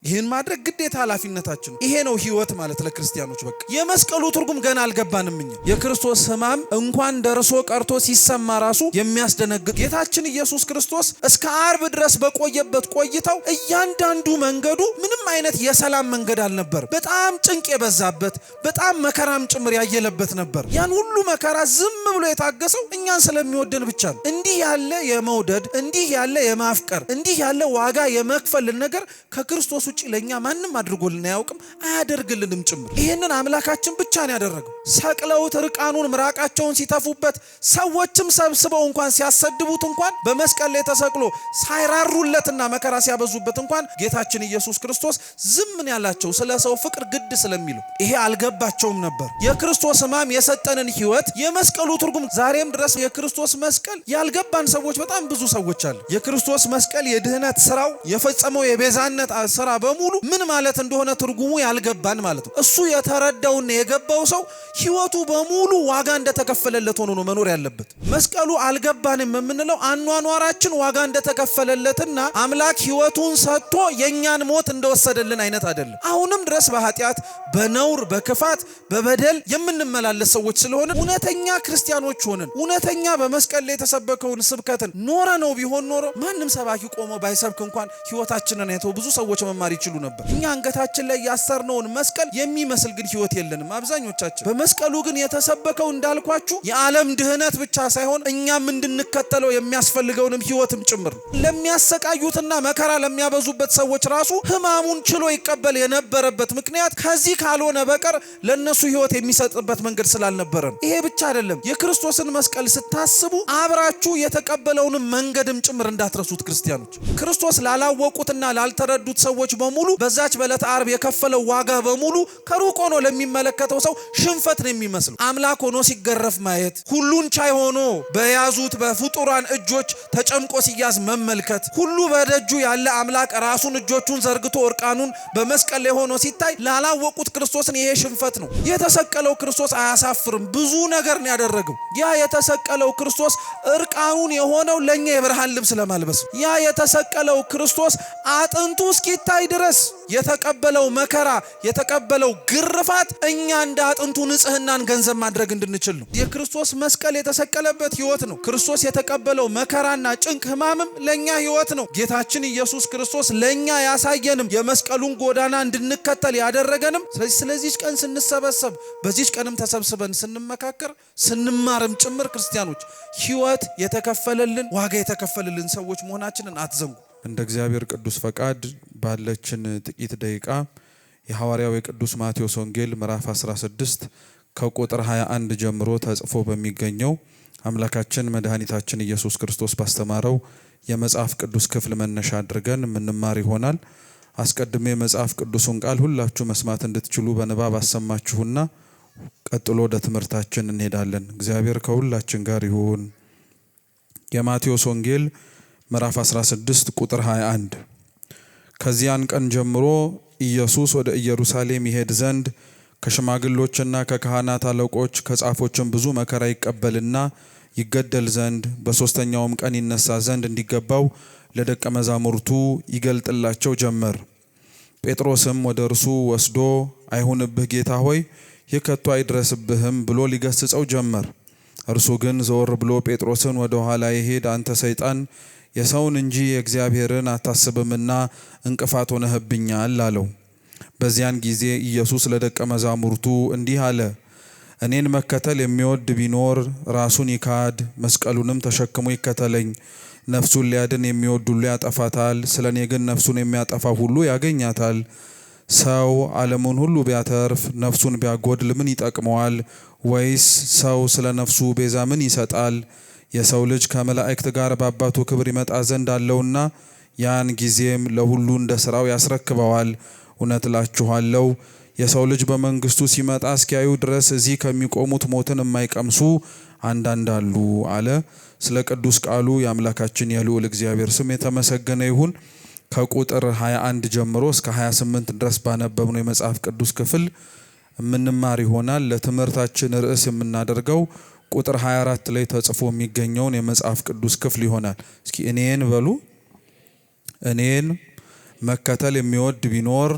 ይህን ማድረግ ግዴታ ኃላፊነታችን ነው። ይሄ ነው ህይወት ማለት ለክርስቲያኖች። በቃ የመስቀሉ ትርጉም ገና አልገባንም እኛ። የክርስቶስ ህማም እንኳን ደርሶ ቀርቶ ሲሰማ ራሱ የሚያስደነግጥ ጌታችን ኢየሱስ ክርስቶስ እስከ ዓርብ ድረስ በቆየበት ቆይታው እያንዳንዱ መንገዱ ምንም አይነት የሰላም መንገድ አልነበር። በጣም ጭንቅ የበዛበት በጣም መከራም ጭምር ያየለበት ነበር። ያን ሁሉ መከራ ዝም ብሎ የታገሰው እኛን ስለሚወደን ብቻ ነው። እንዲህ ያለ የመውደድ እንዲህ ያለ የማፍቀር እንዲህ ያለ ዋጋ የመክፈልን ነገር ከክርስቶስ ውጪ ለኛ ማንም አድርጎልን አያውቅም፣ አያደርግልንም ጭምር። ይሄንን አምላካችን ብቻ ነው ያደረገው። ሰቅለውት ርቃኑን ምራቃቸውን ሲተፉበት ሰዎችም ሰብስበው እንኳን ሲያሰድቡት እንኳን በመስቀል ላይ ተሰቅሎ ሳይራሩለትና መከራ ሲያበዙበት እንኳን ጌታችን ኢየሱስ ክርስቶስ ዝም ነው ያላቸው፣ ስለ ሰው ፍቅር ግድ ስለሚለው። ይሄ አልገባቸውም ነበር። የክርስቶስ ህማም የሰጠንን ህይወት የመስቀሉ ትርጉም ዛሬም ድረስ የክርስቶስ መስቀል ያልገባን ሰዎች በጣም ብዙ ሰዎች አሉ። የክርስቶስ መስቀል የድህነት ስራው የፈጸመው የቤዛነት ስራ በሙሉ ምን ማለት እንደሆነ ትርጉሙ ያልገባን ማለት ነው። እሱ የተረዳውና የገባው ሰው ህይወቱ በሙሉ ዋጋ እንደተከፈለለት ሆኖ ነው መኖር ያለበት። መስቀሉ አልገባንም የምንለው አኗኗራችን ዋጋ እንደተከፈለለትና አምላክ ህይወቱን ሰጥቶ የኛን ሞት እንደወሰደልን አይነት አይደለም። አሁንም ድረስ በኃጢአት በነውር በክፋት በበደል የምንመላለስ ሰዎች ስለሆነ እውነተኛ ክርስቲያኖች ሆነን እውነተኛ በመስቀል ላይ የተሰበከውን ስብከትን ኖረ ነው ቢሆን ኖሮ ማንም ሰባኪ ቆሞ ባይሰብክ እንኳን ህይወታችንን አይተው ብዙ ሰዎች መማር ይችሉ ነበር። እኛ አንገታችን ላይ ያሰርነውን መስቀል የሚመስል ግን ህይወት የለንም አብዛኞቻችን። በመስቀሉ ግን የተሰበከው እንዳልኳችሁ የዓለም ድህነት ብቻ ሳይሆን እኛም እንድንከተለው የሚያስፈልገውንም ህይወትም ጭምር። ለሚያሰቃዩትና መከራ ለሚያበዙበት ሰዎች ራሱ ህማሙን ችሎ ይቀበል የነበረበት ምክንያት ከዚህ ካልሆነ በቀር ለነሱ ህይወት የሚሰጥበት መንገድ ስላልነበረ ነው። ይሄ ብቻ አይደለም። የክርስቶስን መስቀል ስታስቡ አብራችሁ የተቀበለውንም መንገድም ጭምር እንዳትረሱት ክርስቲያኖች። ክርስቶስ ላላወቁትና ላልተረዱት ሰዎች በሙሉ በዛች በዕለተ ዓርብ የከፈለው ዋጋ በሙሉ ከሩቅ ሆኖ ለሚመለከተው ሰው ሽንፈት ነው የሚመስለው። አምላክ ሆኖ ሲገረፍ ማየት፣ ሁሉን ቻይ ሆኖ በያዙት በፍጡራን እጆች ተጨምቆ ሲያዝ መመልከት፣ ሁሉ በደጁ ያለ አምላክ ራሱን እጆቹን ዘርግቶ እርቃኑን በመስቀል ላይ ሆኖ ሲታይ ላላወቁት ክርስቶስን ይሄ ሽንፈት ነው። የተሰቀለው ክርስቶስ አያሳፍርም። ብዙ ነገር ነው ያደረገው። ያ የተሰቀለው ክርስቶስ እርቃኑን የሆነው ለኛ የብርሃን ልብስ ለማልበስ። ያ የተሰቀለው ክርስቶስ አጥንቱ እስኪታይ ድረስ የተቀበለው መከራ የተቀበለው ግርፋት እኛ እንደ አጥንቱ ንጽህናን ገንዘብ ማድረግ እንድንችል ነው። የክርስቶስ መስቀል የተሰቀለበት ህይወት ነው። ክርስቶስ የተቀበለው መከራና ጭንቅ ህማምም ለኛ ህይወት ነው። ጌታችን ኢየሱስ ክርስቶስ ለኛ ያሳየንም የመስቀሉን ጎዳና እንድንከተል ያደረገንም ስለዚህ ቀን ስንሰበሰብ በዚህ ቀንም ተሰብስበን ስንመካከር ስንማርም ጭምር ክርስቲያኖች ህይወት የተከፈለልን ዋጋ የተከፈለልን ሰዎች መሆናችንን አትዘንጉ። እንደ እግዚአብሔር ቅዱስ ፈቃድ ባለችን ጥቂት ደቂቃ የሐዋርያው የቅዱስ ማቴዎስ ወንጌል ምዕራፍ 16 ከቁጥር 21 ጀምሮ ተጽፎ በሚገኘው አምላካችን መድኃኒታችን ኢየሱስ ክርስቶስ ባስተማረው የመጽሐፍ ቅዱስ ክፍል መነሻ አድርገን የምንማር ይሆናል። አስቀድሜ መጽሐፍ ቅዱሱን ቃል ሁላችሁ መስማት እንድትችሉ በንባብ አሰማችሁና ቀጥሎ ወደ ትምህርታችን እንሄዳለን። እግዚአብሔር ከሁላችን ጋር ይሁን። የማቴዎስ ወንጌል ምዕራፍ 16 ቁጥር 21 ከዚያን ቀን ጀምሮ ኢየሱስ ወደ ኢየሩሳሌም ይሄድ ዘንድ ከሽማግሎችና ከካህናት አለቆች ከጻፎችም ብዙ መከራ ይቀበልና ይገደል ዘንድ በሶስተኛውም ቀን ይነሳ ዘንድ እንዲገባው ለደቀ መዛሙርቱ ይገልጥላቸው ጀመር። ጴጥሮስም ወደ እርሱ ወስዶ አይሁንብህ ጌታ ሆይ ይህ ከቶ አይድረስብህም ብሎ ሊገስጸው ጀመር። እርሱ ግን ዘወር ብሎ ጴጥሮስን ወደ ኋላ ይሄድ አንተ ሰይጣን የሰውን እንጂ የእግዚአብሔርን አታስብምና እንቅፋት ሆነህብኛል አለው። በዚያን ጊዜ ኢየሱስ ለደቀ መዛሙርቱ እንዲህ አለ፣ እኔን መከተል የሚወድ ቢኖር ራሱን ይካድ መስቀሉንም ተሸክሞ ይከተለኝ። ነፍሱን ሊያድን የሚወድ ሁሉ ያጠፋታል፣ ስለ እኔ ግን ነፍሱን የሚያጠፋ ሁሉ ያገኛታል። ሰው ዓለሙን ሁሉ ቢያተርፍ ነፍሱን ቢያጎድል ምን ይጠቅመዋል? ወይስ ሰው ስለ ነፍሱ ቤዛ ምን ይሰጣል? የሰው ልጅ ከመላእክት ጋር በአባቱ ክብር ይመጣ ዘንድ አለውና ያን ጊዜም ለሁሉ እንደ ሥራው ያስረክበዋል። እውነት እላችኋለሁ የሰው ልጅ በመንግስቱ ሲመጣ እስኪያዩ ድረስ እዚህ ከሚቆሙት ሞትን የማይቀምሱ አንዳንድ አሉ አለ። ስለ ቅዱስ ቃሉ የአምላካችን የልዑል እግዚአብሔር ስም የተመሰገነ ይሁን። ከቁጥር 21 ጀምሮ እስከ 28 ድረስ ባነበብነው የመጽሐፍ ቅዱስ ክፍል የምንማር ይሆናል። ለትምህርታችን ርዕስ የምናደርገው ቁጥር 24 ላይ ተጽፎ የሚገኘውን የመጽሐፍ ቅዱስ ክፍል ይሆናል። እስኪ እኔን በሉ። እኔን መከተል የሚወድ ቢኖር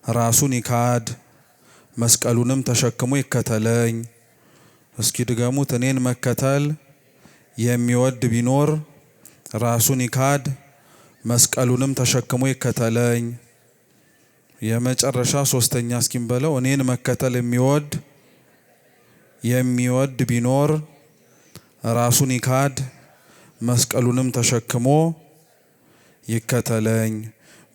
ራሱን ይካድ መስቀሉንም ተሸክሞ ይከተለኝ። እስኪ ድገሙት። እኔን መከተል የሚወድ ቢኖር ራሱን ይካድ መስቀሉንም ተሸክሞ ይከተለኝ። የመጨረሻ ሶስተኛ እስኪም በለው። እኔን መከተል የሚወድ ቢኖር ራሱን ይካድ መስቀሉንም ተሸክሞ ይከተለኝ።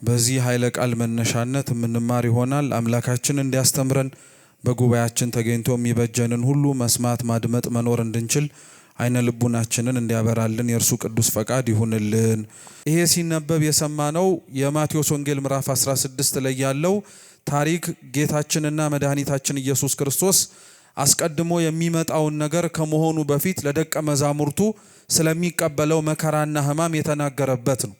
በዚህ ኃይለ ቃል መነሻነት የምንማር ይሆናል። አምላካችን እንዲያስተምረን በጉባኤያችን ተገኝቶ የሚበጀንን ሁሉ መስማት፣ ማድመጥ፣ መኖር እንድንችል አይነ ልቡናችንን እንዲያበራልን የእርሱ ቅዱስ ፈቃድ ይሁንልን። ይሄ ሲነበብ የሰማነው የማቴዎስ ወንጌል ምዕራፍ 16 ላይ ያለው ታሪክ ጌታችንና መድኃኒታችን ኢየሱስ ክርስቶስ አስቀድሞ የሚመጣውን ነገር ከመሆኑ በፊት ለደቀ መዛሙርቱ ስለሚቀበለው መከራና ሕማም የተናገረበት ነው።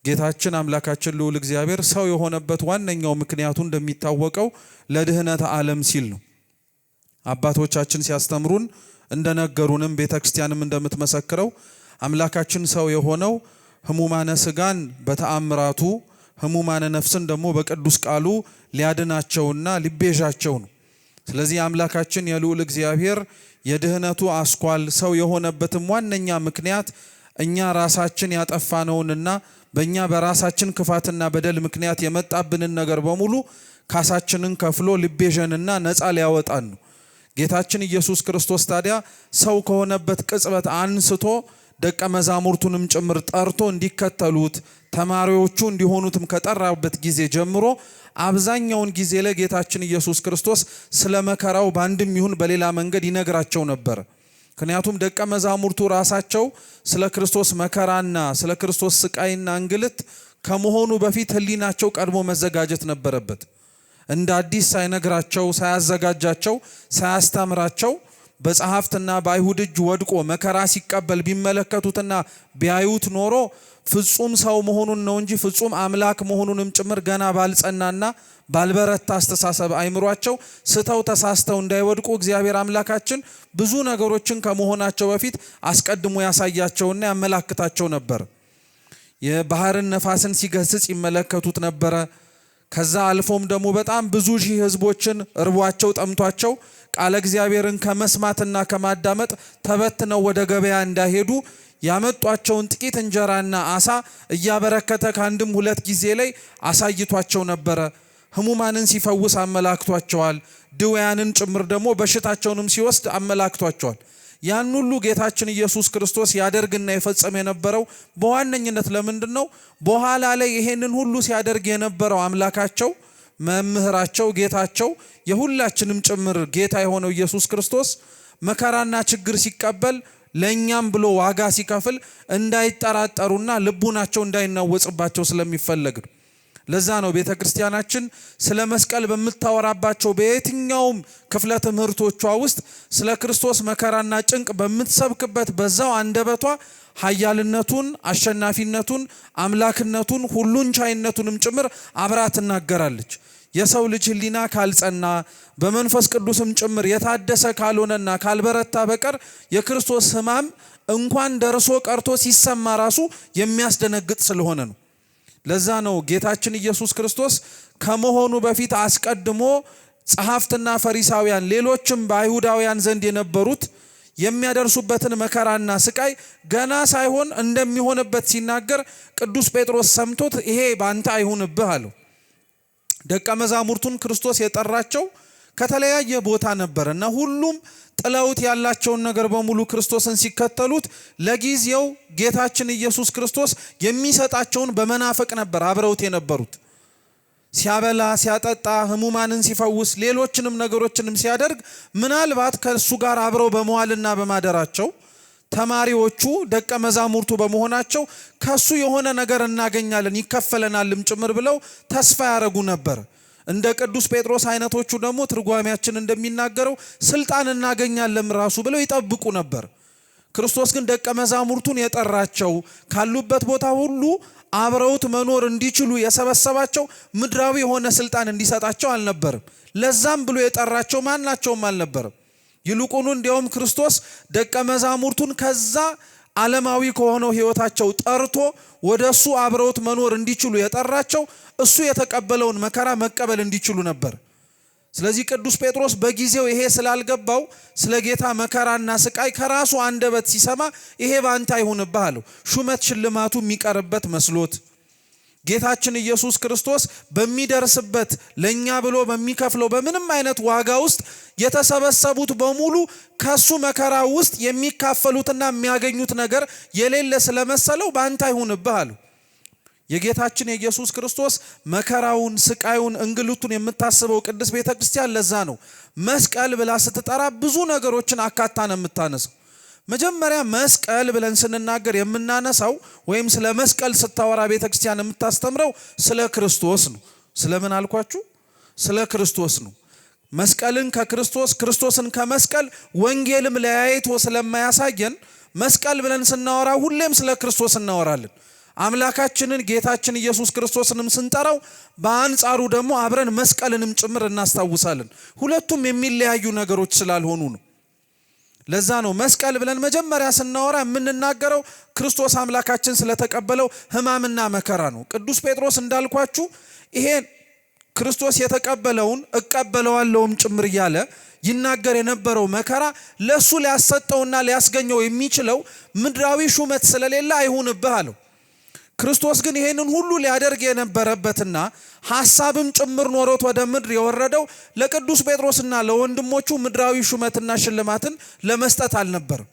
ጌታችን አምላካችን ልዑል እግዚአብሔር ሰው የሆነበት ዋነኛው ምክንያቱ እንደሚታወቀው ለድህነተ ዓለም ሲል ነው። አባቶቻችን ሲያስተምሩን እንደነገሩንም ቤተክርስቲያንም እንደምትመሰክረው አምላካችን ሰው የሆነው ሕሙማነ ስጋን በተአምራቱ ሕሙማነ ነፍስን ደግሞ በቅዱስ ቃሉ ሊያድናቸውና ሊቤዣቸው ነው። ስለዚህ አምላካችን የልዑል እግዚአብሔር የድህነቱ አስኳል ሰው የሆነበትም ዋነኛ ምክንያት እኛ ራሳችን ያጠፋነውንና በእኛ በራሳችን ክፋትና በደል ምክንያት የመጣብንን ነገር በሙሉ ካሳችንን ከፍሎ ሊቤዠንና ነፃ ሊያወጣን ነው። ጌታችን ኢየሱስ ክርስቶስ ታዲያ ሰው ከሆነበት ቅጽበት አንስቶ ደቀ መዛሙርቱንም ጭምር ጠርቶ እንዲከተሉት ተማሪዎቹ እንዲሆኑትም ከጠራበት ጊዜ ጀምሮ አብዛኛውን ጊዜ ላይ ጌታችን ኢየሱስ ክርስቶስ ስለ መከራው በአንድም ይሁን በሌላ መንገድ ይነግራቸው ነበር። ምክንያቱም ደቀ መዛሙርቱ ራሳቸው ስለ ክርስቶስ መከራና ስለ ክርስቶስ ስቃይና እንግልት ከመሆኑ በፊት ሕሊናቸው ቀድሞ መዘጋጀት ነበረበት። እንደ አዲስ ሳይነግራቸው፣ ሳያዘጋጃቸው፣ ሳያስተምራቸው በጸሐፍትና በአይሁድ እጅ ወድቆ መከራ ሲቀበል ቢመለከቱትና ቢያዩት ኖሮ ፍጹም ሰው መሆኑን ነው እንጂ ፍጹም አምላክ መሆኑንም ጭምር ገና ባልጸናና ባልበረታ አስተሳሰብ አይምሯቸው ስተው ተሳስተው እንዳይወድቁ እግዚአብሔር አምላካችን ብዙ ነገሮችን ከመሆናቸው በፊት አስቀድሞ ያሳያቸውና ያመላክታቸው ነበር። የባህርን ነፋስን ሲገስጽ ይመለከቱት ነበረ። ከዛ አልፎም ደግሞ በጣም ብዙ ሺህ ህዝቦችን እርቧቸው ጠምቷቸው ቃለ እግዚአብሔርን ከመስማትና ከማዳመጥ ተበትነው ወደ ገበያ እንዳይሄዱ ያመጧቸውን ጥቂት እንጀራና አሳ እያበረከተ ከአንድም ሁለት ጊዜ ላይ አሳይቷቸው ነበረ። ህሙማንን ሲፈውስ አመላክቷቸዋል። ድውያንን ጭምር ደግሞ በሽታቸውንም ሲወስድ አመላክቷቸዋል። ያን ሁሉ ጌታችን ኢየሱስ ክርስቶስ ያደርግና የፈጸመ የነበረው በዋነኝነት ለምንድን ነው? በኋላ ላይ ይሄንን ሁሉ ሲያደርግ የነበረው አምላካቸው፣ መምህራቸው፣ ጌታቸው የሁላችንም ጭምር ጌታ የሆነው ኢየሱስ ክርስቶስ መከራና ችግር ሲቀበል ለእኛም ብሎ ዋጋ ሲከፍል እንዳይጠራጠሩና ልቡናቸው እንዳይናወጽባቸው ስለሚፈለግ ነው። ለዛ ነው ቤተ ክርስቲያናችን ስለ መስቀል በምታወራባቸው በየትኛውም ክፍለ ትምህርቶቿ ውስጥ ስለ ክርስቶስ መከራና ጭንቅ በምትሰብክበት በዛው አንደበቷ ኃያልነቱን፣ አሸናፊነቱን፣ አምላክነቱን፣ ሁሉን ቻይነቱንም ጭምር አብራ ትናገራለች። የሰው ልጅ ሕሊና ካልጸና በመንፈስ ቅዱስም ጭምር የታደሰ ካልሆነና ካልበረታ በቀር የክርስቶስ ሕማም እንኳን ደርሶ ቀርቶ ሲሰማ ራሱ የሚያስደነግጥ ስለሆነ ነው። ለዛ ነው ጌታችን ኢየሱስ ክርስቶስ ከመሆኑ በፊት አስቀድሞ ጸሐፍትና ፈሪሳውያን ሌሎችም በአይሁዳውያን ዘንድ የነበሩት የሚያደርሱበትን መከራና ስቃይ ገና ሳይሆን እንደሚሆንበት ሲናገር ቅዱስ ጴጥሮስ ሰምቶት ይሄ ባንተ አይሁንብህ አለው። ደቀ መዛሙርቱን ክርስቶስ የጠራቸው ከተለያየ ቦታ ነበር እና ሁሉም ጥለውት ያላቸውን ነገር በሙሉ ክርስቶስን ሲከተሉት ለጊዜው ጌታችን ኢየሱስ ክርስቶስ የሚሰጣቸውን በመናፈቅ ነበር አብረውት የነበሩት። ሲያበላ ሲያጠጣ፣ ህሙማንን ሲፈውስ፣ ሌሎችንም ነገሮችንም ሲያደርግ ምናልባት ከእሱ ጋር አብረው በመዋልና በማደራቸው ተማሪዎቹ ደቀ መዛሙርቱ በመሆናቸው ከሱ የሆነ ነገር እናገኛለን ይከፈለናልም ጭምር ብለው ተስፋ ያደረጉ ነበር። እንደ ቅዱስ ጴጥሮስ አይነቶቹ ደግሞ ትርጓሜያችን እንደሚናገረው ስልጣን እናገኛለን ራሱ ብለው ይጠብቁ ነበር። ክርስቶስ ግን ደቀ መዛሙርቱን የጠራቸው ካሉበት ቦታ ሁሉ አብረውት መኖር እንዲችሉ የሰበሰባቸው ምድራዊ የሆነ ስልጣን እንዲሰጣቸው አልነበርም። ለዛም ብሎ የጠራቸው ማናቸውም አልነበርም። ይልቁኑ እንዲያውም ክርስቶስ ደቀ መዛሙርቱን ከዛ ዓለማዊ ከሆነው ሕይወታቸው ጠርቶ ወደሱ አብረውት መኖር እንዲችሉ የጠራቸው እሱ የተቀበለውን መከራ መቀበል እንዲችሉ ነበር። ስለዚህ ቅዱስ ጴጥሮስ በጊዜው ይሄ ስላልገባው ስለ ጌታ መከራና ስቃይ ከራሱ አንደበት ሲሰማ ይሄ ባንተ አይሁንብህ አለው። ሹመት ሽልማቱ የሚቀርበት መስሎት ጌታችን ኢየሱስ ክርስቶስ በሚደርስበት ለኛ ብሎ በሚከፍለው በምንም አይነት ዋጋ ውስጥ የተሰበሰቡት በሙሉ ከሱ መከራ ውስጥ የሚካፈሉትና የሚያገኙት ነገር የሌለ ስለመሰለው ባንተ አይሁንብህ አለው። የጌታችን የኢየሱስ ክርስቶስ መከራውን፣ ስቃዩን፣ እንግልቱን የምታስበው ቅድስት ቤተክርስቲያን ለዛ ነው መስቀል ብላ ስትጠራ ብዙ ነገሮችን አካታ ነው የምታነሳው። መጀመሪያ መስቀል ብለን ስንናገር የምናነሳው ወይም ስለ መስቀል ስታወራ ቤተክርስቲያን የምታስተምረው ስለ ክርስቶስ ነው። ስለምን አልኳችሁ? ስለ ክርስቶስ ነው። መስቀልን ከክርስቶስ ክርስቶስን ከመስቀል ወንጌልም ለያይቶ ስለማያሳየን መስቀል ብለን ስናወራ ሁሌም ስለ ክርስቶስ እናወራለን። አምላካችንን ጌታችን ኢየሱስ ክርስቶስንም ስንጠራው በአንጻሩ ደግሞ አብረን መስቀልንም ጭምር እናስታውሳለን። ሁለቱም የሚለያዩ ነገሮች ስላልሆኑ ነው። ለዛ ነው መስቀል ብለን መጀመሪያ ስናወራ የምንናገረው ክርስቶስ አምላካችን ስለተቀበለው ሕማምና መከራ ነው። ቅዱስ ጴጥሮስ እንዳልኳችሁ ይሄን ክርስቶስ የተቀበለውን እቀበለዋለሁም ጭምር እያለ ይናገር የነበረው መከራ ለሱ ሊያሰጠውና ሊያስገኘው የሚችለው ምድራዊ ሹመት ስለሌለ አይሁንብህ አለው። ክርስቶስ ግን ይሄንን ሁሉ ሊያደርግ የነበረበትና ሐሳብም ጭምር ኖሮት ወደ ምድር የወረደው ለቅዱስ ጴጥሮስና ለወንድሞቹ ምድራዊ ሹመትና ሽልማትን ለመስጠት አልነበረም።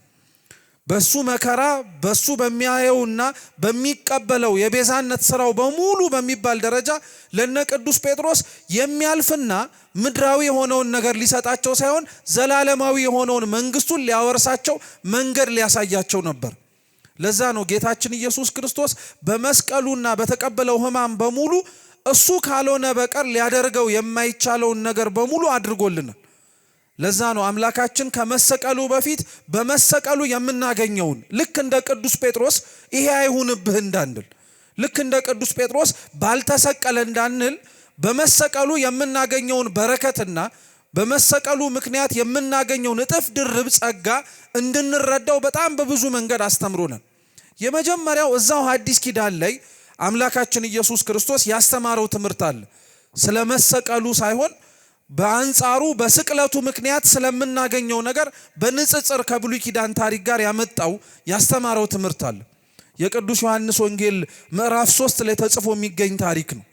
በሱ መከራ በሱ በሚያየውና በሚቀበለው የቤዛነት ስራው በሙሉ በሚባል ደረጃ ለነ ቅዱስ ጴጥሮስ የሚያልፍና ምድራዊ የሆነውን ነገር ሊሰጣቸው ሳይሆን ዘላለማዊ የሆነውን መንግስቱን ሊያወርሳቸው መንገድ ሊያሳያቸው ነበር። ለዛ ነው ጌታችን ኢየሱስ ክርስቶስ በመስቀሉና በተቀበለው ሕማም በሙሉ እሱ ካልሆነ በቀር ሊያደርገው የማይቻለውን ነገር በሙሉ አድርጎልናል። ለዛ ነው አምላካችን ከመሰቀሉ በፊት በመሰቀሉ የምናገኘውን ልክ እንደ ቅዱስ ጴጥሮስ ይሄ አይሁንብህ እንዳንል፣ ልክ እንደ ቅዱስ ጴጥሮስ ባልተሰቀለ እንዳንል በመሰቀሉ የምናገኘውን በረከትና በመሰቀሉ ምክንያት የምናገኘውን እጥፍ ድርብ ጸጋ እንድንረዳው በጣም በብዙ መንገድ አስተምሮናል። የመጀመሪያው እዛው ሐዲስ ኪዳን ላይ አምላካችን ኢየሱስ ክርስቶስ ያስተማረው ትምህርት አለ። ስለ መሰቀሉ ሳይሆን በአንጻሩ በስቅለቱ ምክንያት ስለምናገኘው ነገር በንጽጽር ከብሉይ ኪዳን ታሪክ ጋር ያመጣው ያስተማረው ትምህርት አለ። የቅዱስ ዮሐንስ ወንጌል ምዕራፍ 3 ላይ ተጽፎ የሚገኝ ታሪክ ነው።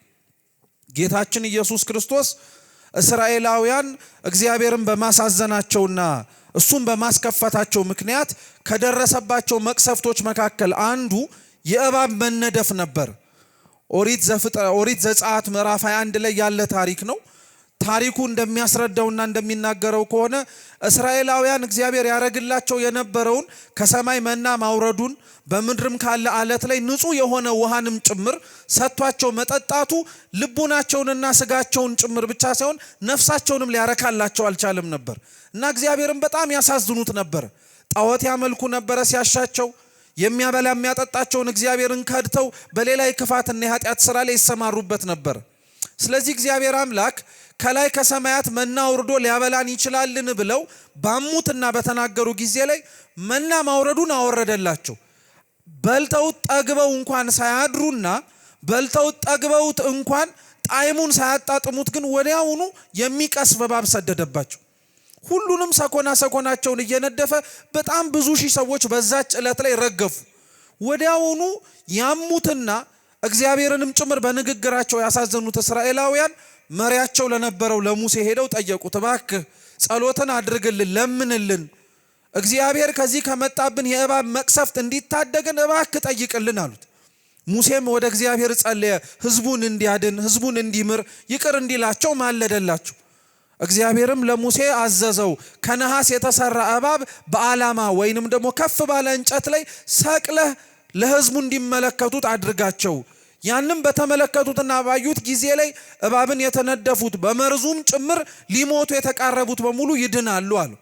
ጌታችን ኢየሱስ ክርስቶስ እስራኤላውያን እግዚአብሔርን በማሳዘናቸውና እሱን በማስከፈታቸው ምክንያት ከደረሰባቸው መቅሰፍቶች መካከል አንዱ የእባብ መነደፍ ነበር። ኦሪት ዘጸአት ምዕራፍ 21 ላይ ያለ ታሪክ ነው። ታሪኩ እንደሚያስረዳውና እንደሚናገረው ከሆነ እስራኤላውያን እግዚአብሔር ያረግላቸው የነበረውን ከሰማይ መና ማውረዱን በምድርም ካለ አለት ላይ ንጹህ የሆነ ውሃንም ጭምር ሰጥቷቸው መጠጣቱ ልቡናቸውንና ስጋቸውን ጭምር ብቻ ሳይሆን ነፍሳቸውንም ሊያረካላቸው አልቻለም ነበር እና እግዚአብሔርን በጣም ያሳዝኑት ነበር። ጣዖት ያመልኩ ነበረ ሲያሻቸው። የሚያበላ የሚያጠጣቸውን እግዚአብሔርን ከድተው በሌላ የክፋትና የኃጢአት ስራ ላይ ይሰማሩበት ነበር። ስለዚህ እግዚአብሔር አምላክ ከላይ ከሰማያት መና ወርዶ ሊያበላን ይችላልን ብለው ባሙትና በተናገሩ ጊዜ ላይ መና ማውረዱን አወረደላቸው። በልተውት ጠግበው እንኳን ሳያድሩና በልተውት ጠግበውት እንኳን ጣዕሙን ሳያጣጥሙት ግን ወዲያውኑ የሚቀስፍ እባብ ሰደደባቸው። ሁሉንም ሰኮናቸውን እየነደፈ በጣም ብዙ ሺህ ሰዎች በዛች ዕለት ላይ ረገፉ። ወዲያውኑ ያሙትና እግዚአብሔርንም ጭምር በንግግራቸው ያሳዘኑት እስራኤላውያን መሪያቸው ለነበረው ለሙሴ ሄደው ጠየቁት። እባክህ ጸሎትን አድርግልን፣ ለምንልን፣ እግዚአብሔር ከዚህ ከመጣብን የእባብ መቅሰፍት እንዲታደገን እባክህ ጠይቅልን አሉት። ሙሴም ወደ እግዚአብሔር ጸለየ፣ ህዝቡን እንዲያድን፣ ህዝቡን እንዲምር፣ ይቅር እንዲላቸው ማለደላቸው። እግዚአብሔርም ለሙሴ አዘዘው፣ ከነሐስ የተሰራ እባብ በዓላማ ወይንም ደግሞ ከፍ ባለ እንጨት ላይ ሰቅለህ ለህዝቡ እንዲመለከቱት አድርጋቸው። ያንም በተመለከቱትና ባዩት ጊዜ ላይ እባብን የተነደፉት በመርዙም ጭምር ሊሞቱ የተቃረቡት በሙሉ ይድናሉ አሉ።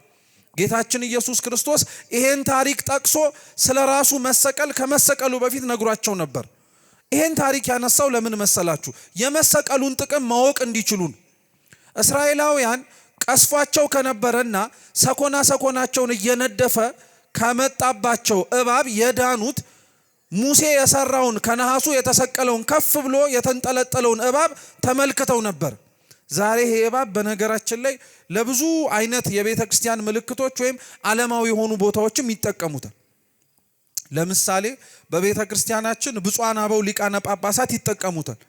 ጌታችን ኢየሱስ ክርስቶስ ይሄን ታሪክ ጠቅሶ ስለ ራሱ መሰቀል ከመሰቀሉ በፊት ነግሯቸው ነበር። ይሄን ታሪክ ያነሳው ለምን መሰላችሁ? የመሰቀሉን ጥቅም ማወቅ እንዲችሉ ነው። እስራኤላውያን ቀስፏቸው ከነበረና ሰኮናቸውን እየነደፈ ከመጣባቸው እባብ የዳኑት ሙሴ የሰራውን ከነሐሱ የተሰቀለውን ከፍ ብሎ የተንጠለጠለውን እባብ ተመልክተው ነበር። ዛሬ ይሄ እባብ በነገራችን ላይ ለብዙ አይነት የቤተ ክርስቲያን ምልክቶች ወይም ዓለማዊ የሆኑ ቦታዎችም ይጠቀሙታል። ለምሳሌ በቤተ ክርስቲያናችን ብፁዓን አበው ሊቃነ ጳጳሳት ይጠቀሙታል።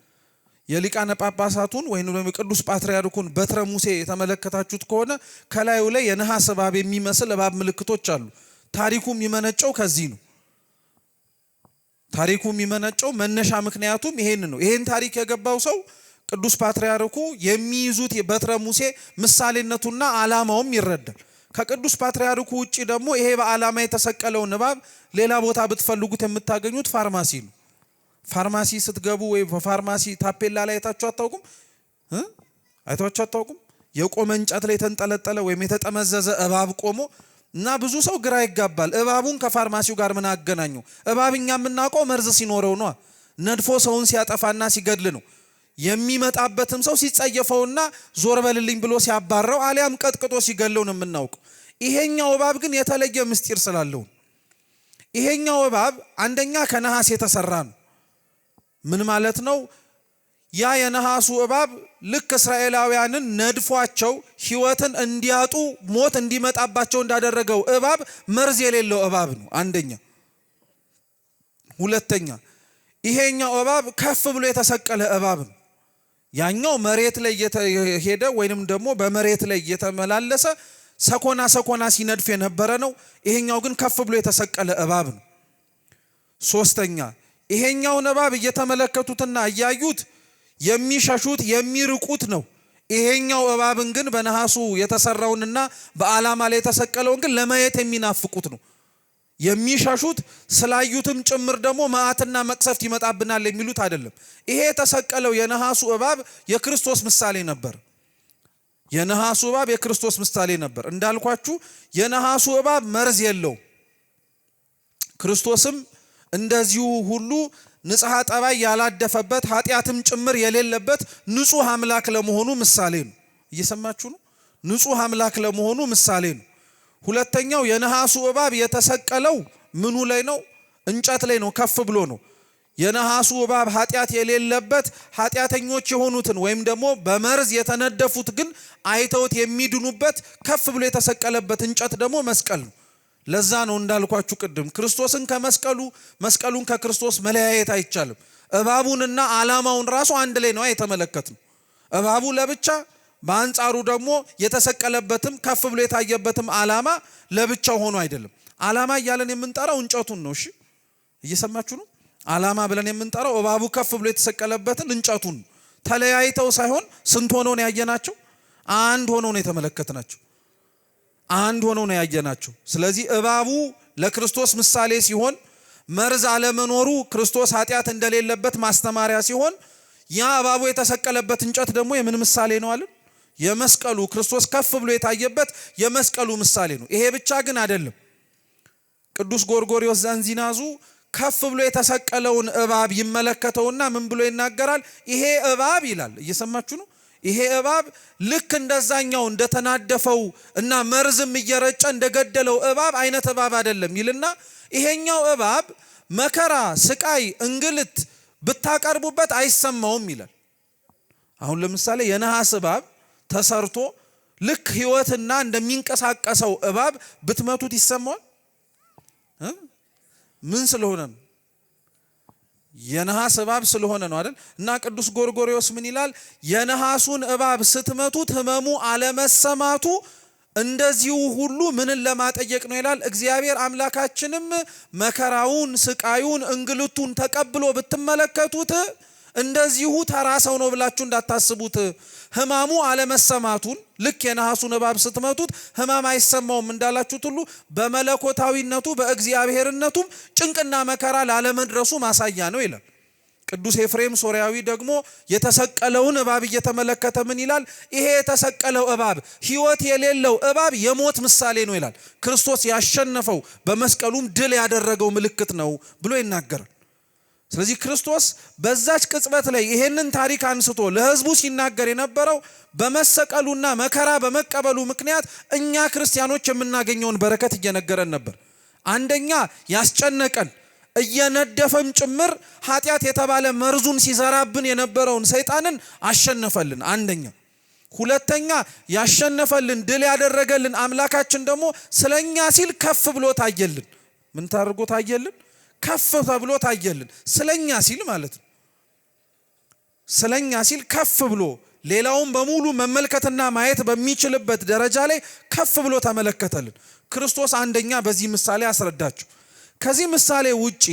የሊቃነ ጳጳሳቱን ወይም ቅዱስ ፓትርያርኩን በትረ ሙሴ የተመለከታችሁት ከሆነ ከላዩ ላይ የነሐስ እባብ የሚመስል እባብ ምልክቶች አሉ። ታሪኩ የሚመነጨው ከዚህ ነው። ታሪኩ የሚመነጨው መነሻ ምክንያቱም ይሄን ነው። ይሄን ታሪክ የገባው ሰው ቅዱስ ፓትርያርኩ የሚይዙት የበትረ ሙሴ ምሳሌነቱና ዓላማውም ይረዳል። ከቅዱስ ፓትርያርኩ ውጪ ደግሞ ይሄ በዓላማ የተሰቀለው እባብ ሌላ ቦታ ብትፈልጉት የምታገኙት ፋርማሲ ነው። ፋርማሲ ስትገቡ ወይ በፋርማሲ ታፔላ ላይ አይታችሁ አታውቁም? አይታችሁ አታውቁም? የቆመ እንጨት ላይ የተንጠለጠለ ወይም የተጠመዘዘ እባብ ቆሞ እና ብዙ ሰው ግራ ይጋባል። እባቡን ከፋርማሲው ጋር ምን አገናኙ? እባብኛ የምናውቀው መርዝ ሲኖረው ነው። ነድፎ ሰውን ሲያጠፋና ሲገድል ነው። የሚመጣበትም ሰው ሲጸየፈውና ዞር በልልኝ ብሎ ሲያባረው አሊያም ቀጥቅጦ ሲገለው ነው የምናውቀው። ይሄኛው እባብ ግን የተለየ ምስጢር ስላለው ይሄኛው እባብ አንደኛ ከነሐስ የተሰራ ነው። ምን ማለት ነው? ያ የነሐሱ እባብ ልክ እስራኤላውያንን ነድፏቸው ሕይወትን እንዲያጡ ሞት እንዲመጣባቸው እንዳደረገው እባብ መርዝ የሌለው እባብ ነው አንደኛ። ሁለተኛ ይሄኛው እባብ ከፍ ብሎ የተሰቀለ እባብ ነው። ያኛው መሬት ላይ እየሄደ ወይንም ደግሞ በመሬት ላይ እየተመላለሰ ሰኮና ሲነድፍ የነበረ ነው። ይሄኛው ግን ከፍ ብሎ የተሰቀለ እባብ ነው። ሶስተኛ ይሄኛውን እባብ እየተመለከቱትና እያዩት የሚሸሹት የሚርቁት ነው። ይሄኛው እባብን ግን በነሐሱ የተሰራውንና በዓላማ ላይ የተሰቀለውን ግን ለማየት የሚናፍቁት ነው። የሚሸሹት ስላዩትም ጭምር ደግሞ መዓትና መቅሰፍት ይመጣብናል የሚሉት አይደለም። ይሄ የተሰቀለው የነሐሱ እባብ የክርስቶስ ምሳሌ ነበር። የነሐሱ እባብ የክርስቶስ ምሳሌ ነበር። እንዳልኳችሁ የነሐሱ እባብ መርዝ የለው። ክርስቶስም እንደዚሁ ሁሉ ንጽሐ ጠባይ ያላደፈበት ኃጢአትም ጭምር የሌለበት ንጹሕ አምላክ ለመሆኑ ምሳሌ ነው። እየሰማችሁ ነው? ንጹሕ አምላክ ለመሆኑ ምሳሌ ነው። ሁለተኛው የነሐሱ እባብ የተሰቀለው ምኑ ላይ ነው? እንጨት ላይ ነው። ከፍ ብሎ ነው። የነሐሱ እባብ ኃጢአት የሌለበት ኃጢአተኞች የሆኑትን ወይም ደግሞ በመርዝ የተነደፉት ግን አይተውት የሚድኑበት ከፍ ብሎ የተሰቀለበት እንጨት ደግሞ መስቀል ነው። ለዛ ነው እንዳልኳችሁ ቅድም ክርስቶስን ከመስቀሉ መስቀሉን ከክርስቶስ መለያየት አይቻልም። እባቡንና ዓላማውን ራሱ አንድ ላይ ነው የተመለከትነው። እባቡ ለብቻ በአንጻሩ ደግሞ የተሰቀለበትም ከፍ ብሎ የታየበትም ዓላማ ለብቻው ሆኖ አይደለም። ዓላማ እያለን የምንጠራው እንጨቱን ነው። እሺ እየሰማችሁ ነው? ዓላማ ብለን የምንጠራው እባቡ ከፍ ብሎ የተሰቀለበትን እንጨቱን ተለያይተው ሳይሆን ስንት ሆነው ነው ያየናቸው? አንድ ሆነው ነው የተመለከትናቸው። አንድ ሆነው ነው ያየናቸው። ስለዚህ እባቡ ለክርስቶስ ምሳሌ ሲሆን መርዝ አለመኖሩ ክርስቶስ ኃጢአት እንደሌለበት ማስተማሪያ ሲሆን ያ እባቡ የተሰቀለበት እንጨት ደግሞ የምን ምሳሌ ነው አለ? የመስቀሉ ክርስቶስ ከፍ ብሎ የታየበት የመስቀሉ ምሳሌ ነው። ይሄ ብቻ ግን አይደለም። ቅዱስ ጎርጎርዮስ ዘእንዚናዙ ከፍ ብሎ የተሰቀለውን እባብ ይመለከተውና ምን ብሎ ይናገራል? ይሄ እባብ ይላል። እየሰማችሁ ነው? ይሄ እባብ ልክ እንደዛኛው እንደተናደፈው እና መርዝም እየረጨ እንደገደለው እባብ አይነት እባብ አይደለም ይልና ይሄኛው እባብ መከራ፣ ስቃይ፣ እንግልት ብታቀርቡበት አይሰማውም ይላል። አሁን ለምሳሌ የነሐስ እባብ ተሰርቶ ልክ ሕይወትና እንደሚንቀሳቀሰው እባብ ብትመቱት ይሰማዋል? ምን ስለሆነ ነው? የነሐስ እባብ ስለሆነ ነው አይደል? እና ቅዱስ ጎርጎርዮስ ምን ይላል? የነሐሱን እባብ ስትመቱት ህመሙ አለመሰማቱ እንደዚሁ ሁሉ ምንን ለማጠየቅ ነው ይላል። እግዚአብሔር አምላካችንም መከራውን፣ ስቃዩን፣ እንግልቱን ተቀብሎ ብትመለከቱት እንደዚሁ ተራ ሰው ነው ብላችሁ እንዳታስቡት። ህማሙ አለመሰማቱን ልክ የነሐሱን እባብ ስትመቱት ህማም አይሰማውም እንዳላችሁት ሁሉ በመለኮታዊነቱ በእግዚአብሔርነቱም ጭንቅና መከራ ላለመድረሱ ማሳያ ነው ይላል። ቅዱስ ኤፍሬም ሶርያዊ ደግሞ የተሰቀለውን እባብ እየተመለከተ ምን ይላል? ይሄ የተሰቀለው እባብ ሕይወት የሌለው እባብ የሞት ምሳሌ ነው ይላል። ክርስቶስ ያሸነፈው በመስቀሉም ድል ያደረገው ምልክት ነው ብሎ ይናገራል። ስለዚህ ክርስቶስ በዛች ቅጽበት ላይ ይሄንን ታሪክ አንስቶ ለሕዝቡ ሲናገር የነበረው በመሰቀሉና መከራ በመቀበሉ ምክንያት እኛ ክርስቲያኖች የምናገኘውን በረከት እየነገረን ነበር። አንደኛ ያስጨነቀን እየነደፈም ጭምር ኃጢአት የተባለ መርዙን ሲዘራብን የነበረውን ሰይጣንን አሸነፈልን። አንደኛ። ሁለተኛ ያሸነፈልን ድል ያደረገልን አምላካችን ደግሞ ስለኛ ሲል ከፍ ብሎ ታየልን። ምን ታርጎ ታየልን? ከፍ ተብሎ ታየልን። ስለኛ ሲል ማለት ነው። ስለኛ ሲል ከፍ ብሎ ሌላውን በሙሉ መመልከትና ማየት በሚችልበት ደረጃ ላይ ከፍ ብሎ ተመለከተልን። ክርስቶስ አንደኛ በዚህ ምሳሌ አስረዳችሁ። ከዚህ ምሳሌ ውጪ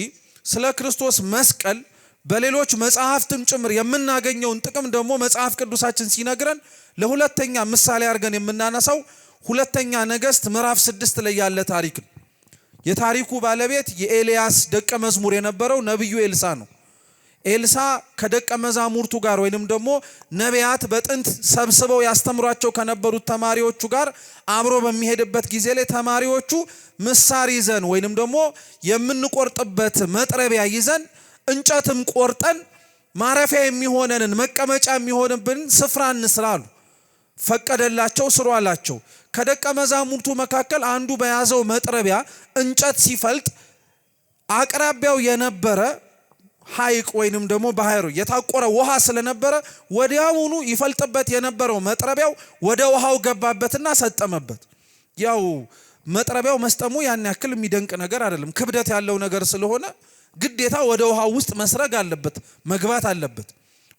ስለ ክርስቶስ መስቀል በሌሎች መጽሐፍትም ጭምር የምናገኘውን ጥቅም ደግሞ መጽሐፍ ቅዱሳችን ሲነግረን ለሁለተኛ ምሳሌ አድርገን የምናነሳው ሁለተኛ ነገሥት ምዕራፍ 6 ላይ ያለ ታሪክ ነው። የታሪኩ ባለቤት የኤልያስ ደቀ መዝሙር የነበረው ነብዩ ኤልሳ ነው። ኤልሳ ከደቀ መዛሙርቱ ጋር ወይንም ደግሞ ነቢያት በጥንት ሰብስበው ያስተምሯቸው ከነበሩት ተማሪዎቹ ጋር አብሮ በሚሄድበት ጊዜ ላይ ተማሪዎቹ ምሳር ይዘን ወይንም ደግሞ የምንቆርጥበት መጥረቢያ ይዘን እንጨትም ቆርጠን ማረፊያ የሚሆነንን መቀመጫ የሚሆንብን ስፍራ እንስራ አሉ። ፈቀደላቸው፣ ስሩ አላቸው። ከደቀ መዛሙርቱ መካከል አንዱ በያዘው መጥረቢያ እንጨት ሲፈልጥ አቅራቢያው የነበረ ሐይቅ ወይንም ደግሞ ባህር የታቆረ ውሃ ስለነበረ ወዲያውኑ ይፈልጥበት የነበረው መጥረቢያው ወደ ውሃው ገባበትና ሰጠመበት። ያው መጥረቢያው መስጠሙ ያን ያክል የሚደንቅ ነገር አይደለም። ክብደት ያለው ነገር ስለሆነ ግዴታ ወደ ውሃው ውስጥ መስረግ አለበት፣ መግባት አለበት።